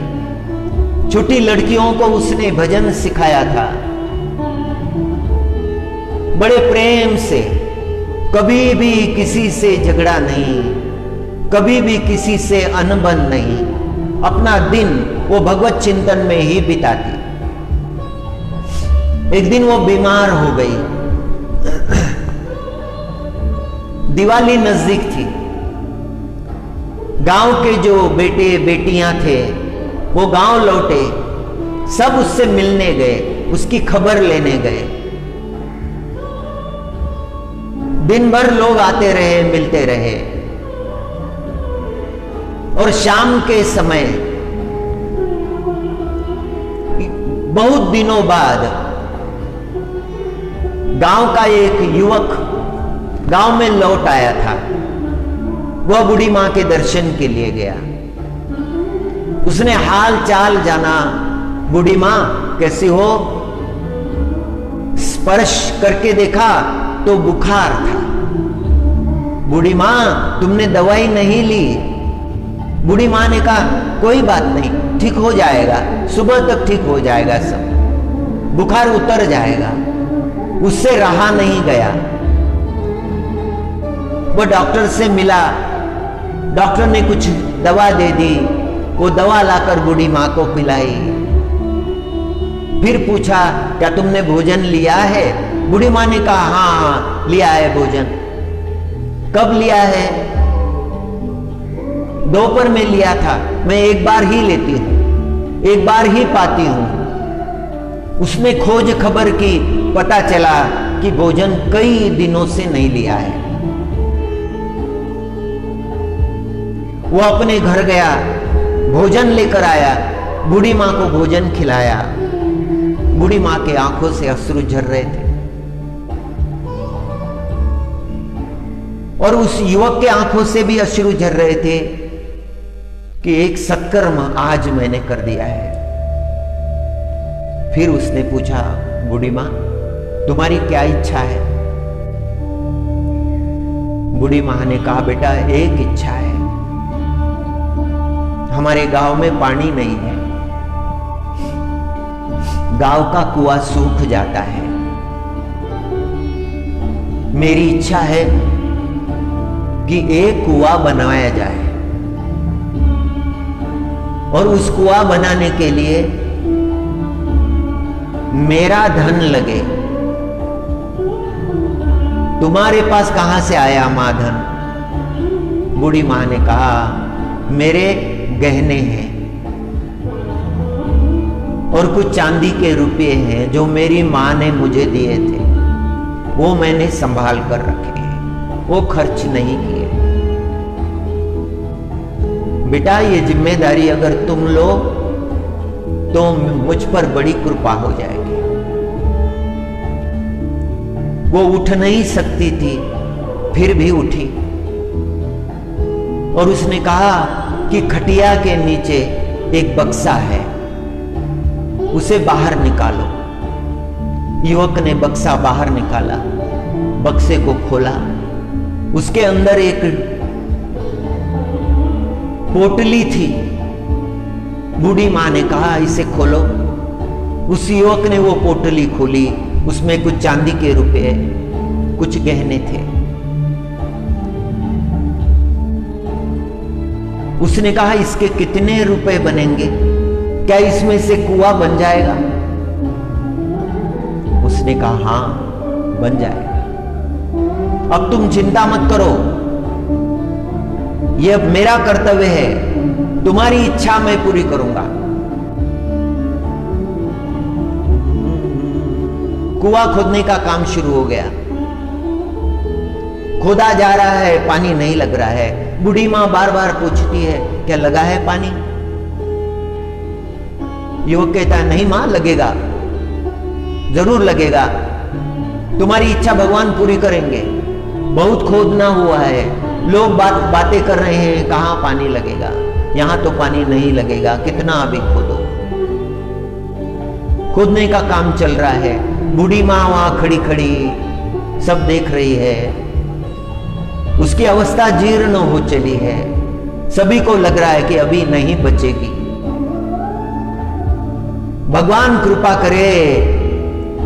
छोटी लड़कियों को उसने भजन सिखाया था, बड़े प्रेम से। कभी भी किसी से झगड़ा नहीं, कभी भी किसी से अनबन नहीं। अपना दिन वो भगवत चिंतन में ही बिताती। एक दिन वो बीमार हो गई। दिवाली नजदीक थी। गांव के जो बेटे बेटियां थे वो गांव लौटे, सब उससे मिलने गए, उसकी खबर लेने गए। दिन भर लोग आते रहे, मिलते रहे। और शाम के समय बहुत दिनों बाद गांव का एक युवक गांव में लौट आया था। वह बूढ़ी मां के दर्शन के लिए गया। उसने हाल चाल जाना, बूढ़ी मां कैसी हो? स्पर्श करके देखा तो बुखार था। बूढ़ी मां तुमने दवाई नहीं ली? बूढ़ी मां ने कहा कोई बात नहीं, ठीक हो जाएगा, सुबह तक ठीक हो जाएगा, सब बुखार उतर जाएगा। उससे रहा नहीं गया। वो डॉक्टर से मिला, डॉक्टर ने कुछ दवा दे दी। वो दवा लाकर बूढ़ी मां को पिलाई। फिर पूछा क्या तुमने भोजन लिया है? बूढ़ी मां ने कहा हाँ लिया है भोजन। कब लिया है? दोपहर में लिया था। मैं एक बार ही लेती हूं, एक बार ही पाती हूं। उसने खोज खबर की, पता चला कि भोजन कई दिनों से नहीं लिया है। वो अपने घर गया, भोजन लेकर आया, बूढ़ी मां को भोजन खिलाया। बूढ़ी मां के आंखों से अश्रु झर रहे थे और उस युवक के आंखों से भी अश्रु झर रहे थे कि एक सत्कर्म आज मैंने कर दिया है। फिर उसने पूछा बूढ़ी मां तुम्हारी क्या इच्छा है? बूढ़ी मां ने कहा बेटा एक इच्छा है, हमारे गांव में पानी नहीं है, गांव का कुआं सूख जाता है। मेरी इच्छा है कि एक कुआं बनवाया जाए और उस कुआं बनाने के लिए मेरा धन लगे। तुम्हारे पास कहां से आया मां धन? बूढ़ी मां ने कहा मेरे गहने हैं और कुछ चांदी के रुपए हैं जो मेरी मां ने मुझे दिए थे, वो मैंने संभाल कर रखे हैं, वो खर्च नहीं किए। बेटा ये जिम्मेदारी अगर तुम लो तो मुझ पर बड़ी कृपा हो जाएगी। वो उठ नहीं सकती थी, फिर भी उठी और उसने कहा कि खटिया के नीचे एक बक्सा है, उसे बाहर निकालो। युवक ने बक्सा बाहर निकाला, बक्से को खोला, उसके अंदर एक पोटली थी। बूढ़ी मां ने कहा इसे खोलो। उस युवक ने वो पोटली खोली, उसमें कुछ चांदी के रुपए, कुछ गहने थे। उसने कहा इसके कितने रुपए बनेंगे? क्या इसमें से कुआं बन जाएगा? उसने कहा हां बन जाएगा। अब तुम चिंता मत करो, यह मेरा कर्तव्य है, तुम्हारी इच्छा मैं पूरी करूंगा। कुआं खोदने का काम शुरू हो गया। खोदा जा रहा है, पानी नहीं लग रहा है। बूढ़ी मां बार बार पूछती है क्या लगा है पानी? युवक कहता है नहीं मां लगेगा, जरूर लगेगा, तुम्हारी इच्छा भगवान पूरी करेंगे। बहुत खोदना हुआ है, लोग बातें कर रहे हैं कहां पानी लगेगा, यहां तो पानी नहीं लगेगा, कितना अभी खोदो। खोदने का काम चल रहा है। बूढ़ी मां वहां खड़ी खड़ी सब देख रही है। उसकी अवस्था जीर्ण हो चली है, सभी को लग रहा है कि अभी नहीं बचेगी। भगवान कृपा करे,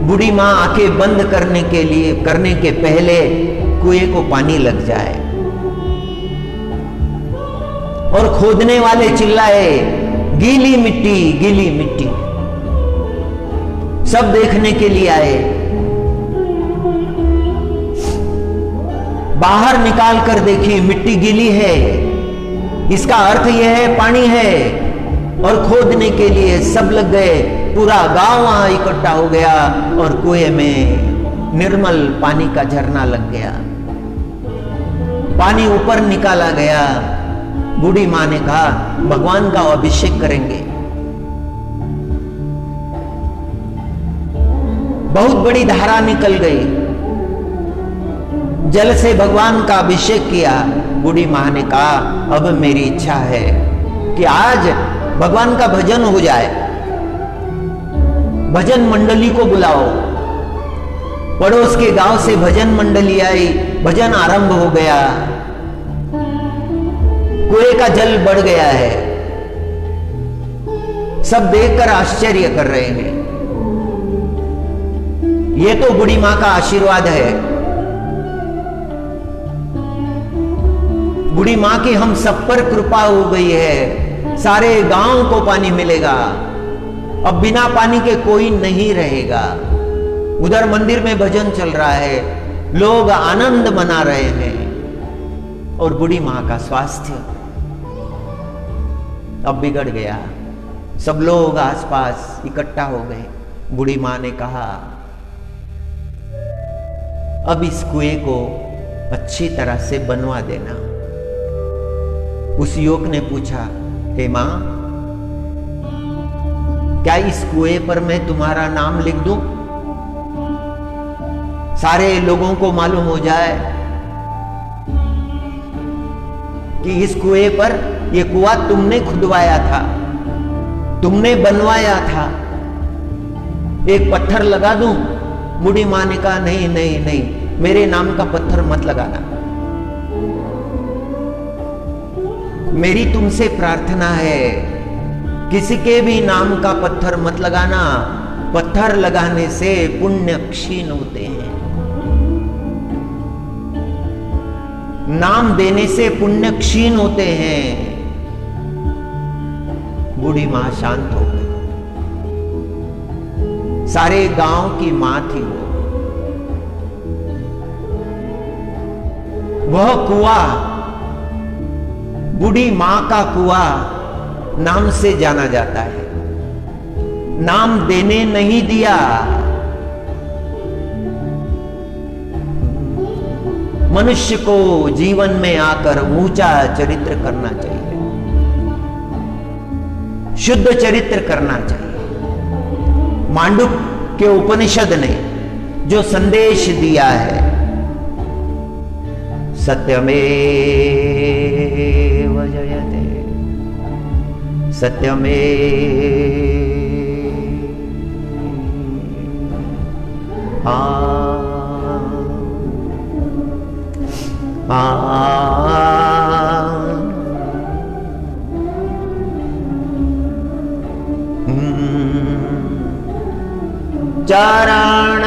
बूढ़ी मां आंखें बंद करने के पहले कुएं को पानी लग जाए। और खोदने वाले चिल्लाए, गीली मिट्टी, गीली मिट्टी। सब देखने के लिए आए। बाहर निकाल कर देखी, मिट्टी गीली है, इसका अर्थ यह है पानी है। और खोदने के लिए सब लग गए। पूरा गांव वहां इकट्ठा हो गया और कुएं में निर्मल पानी का झरना लग गया। पानी ऊपर निकाला गया। बूढ़ी मां ने कहा, भगवान का अभिषेक करेंगे। बहुत बड़ी धारा निकल गई। जल से भगवान का अभिषेक किया। बूढ़ी मां ने कहा, अब मेरी इच्छा है कि आज भगवान का भजन हो जाए। भजन मंडली को बुलाओ। पड़ोस के गांव से भजन मंडली आई। भजन आरंभ हो गया। कुएं का जल बढ़ गया है। सब देखकर आश्चर्य कर रहे हैं। ये तो बूढ़ी मां का आशीर्वाद है। बूढ़ी मां की हम सब पर कृपा हो गई है। सारे गांव को पानी मिलेगा। अब बिना पानी के कोई नहीं रहेगा। उधर मंदिर में भजन चल रहा है, लोग आनंद मना रहे हैं। और बूढ़ी मां का स्वास्थ्य अब बिगड़ गया। सब लोग आसपास इकट्ठा हो गए। बूढ़ी मां ने कहा, अब इस कुएं को अच्छी तरह से बनवा देना। उस युवक ने पूछा, हे मां, क्या इस कुएं पर मैं तुम्हारा नाम लिख दूं? सारे लोगों को मालूम हो जाए कि इस कुएं पर, यह कुआं तुमने खुदवाया था, तुमने बनवाया था। एक पत्थर लगा दूं? बूढ़ी मां ने कहा, नहीं नहीं नहीं, मेरे नाम का पत्थर मत लगाना। मेरी तुमसे प्रार्थना है, किसी के भी नाम का पत्थर मत लगाना। पत्थर लगाने से पुण्य क्षीण होते हैं। नाम देने से पुण्य क्षीण होते हैं। बूढ़ी मां शांत हो गई। सारे गांव की मां थी वो। वह कुआं, बूढ़ी मां का कुआं नाम से जाना जाता है। नाम देने नहीं दिया। मनुष्य को जीवन में आकर ऊंचा चरित्र करना चाहिए, शुद्ध चरित्र करना चाहिए। मांडुक्य के उपनिषद ने जो संदेश दिया है, सत्यमेव जयते, सत्यमेव, चरण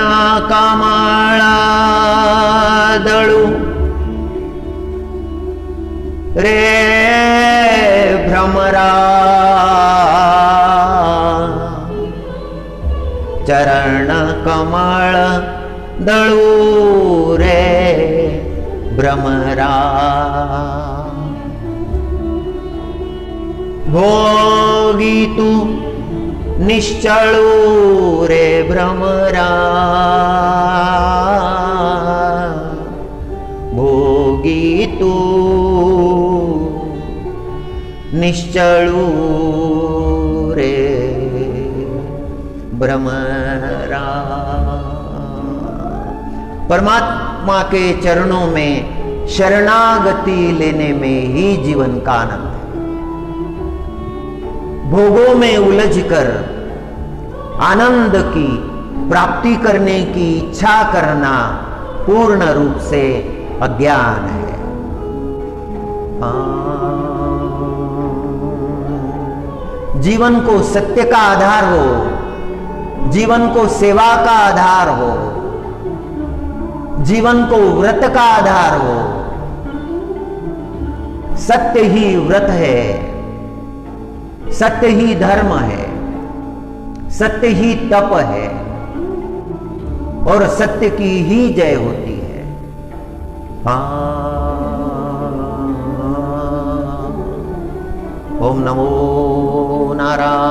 कमला दळु रे भ्रमरा, चरण कमल दळु रे भ्रमरा, भोगी तू निश्चलु रे भ्रमरा, भोगी तू निश्चलु रे भ्रमरा। परमात्मा के चरणों में शरणागति लेने में ही जीवन का आनंद है। भोगों में उलझकर आनंद की प्राप्ति करने की इच्छा करना पूर्ण रूप से अज्ञान है। जीवन को सत्य का आधार हो, जीवन को सेवा का आधार हो, जीवन को व्रत का आधार हो। सत्य ही व्रत है, सत्य ही धर्म है, सत्य ही तप है और सत्य की ही जय होती है। ओम नमो नारायण।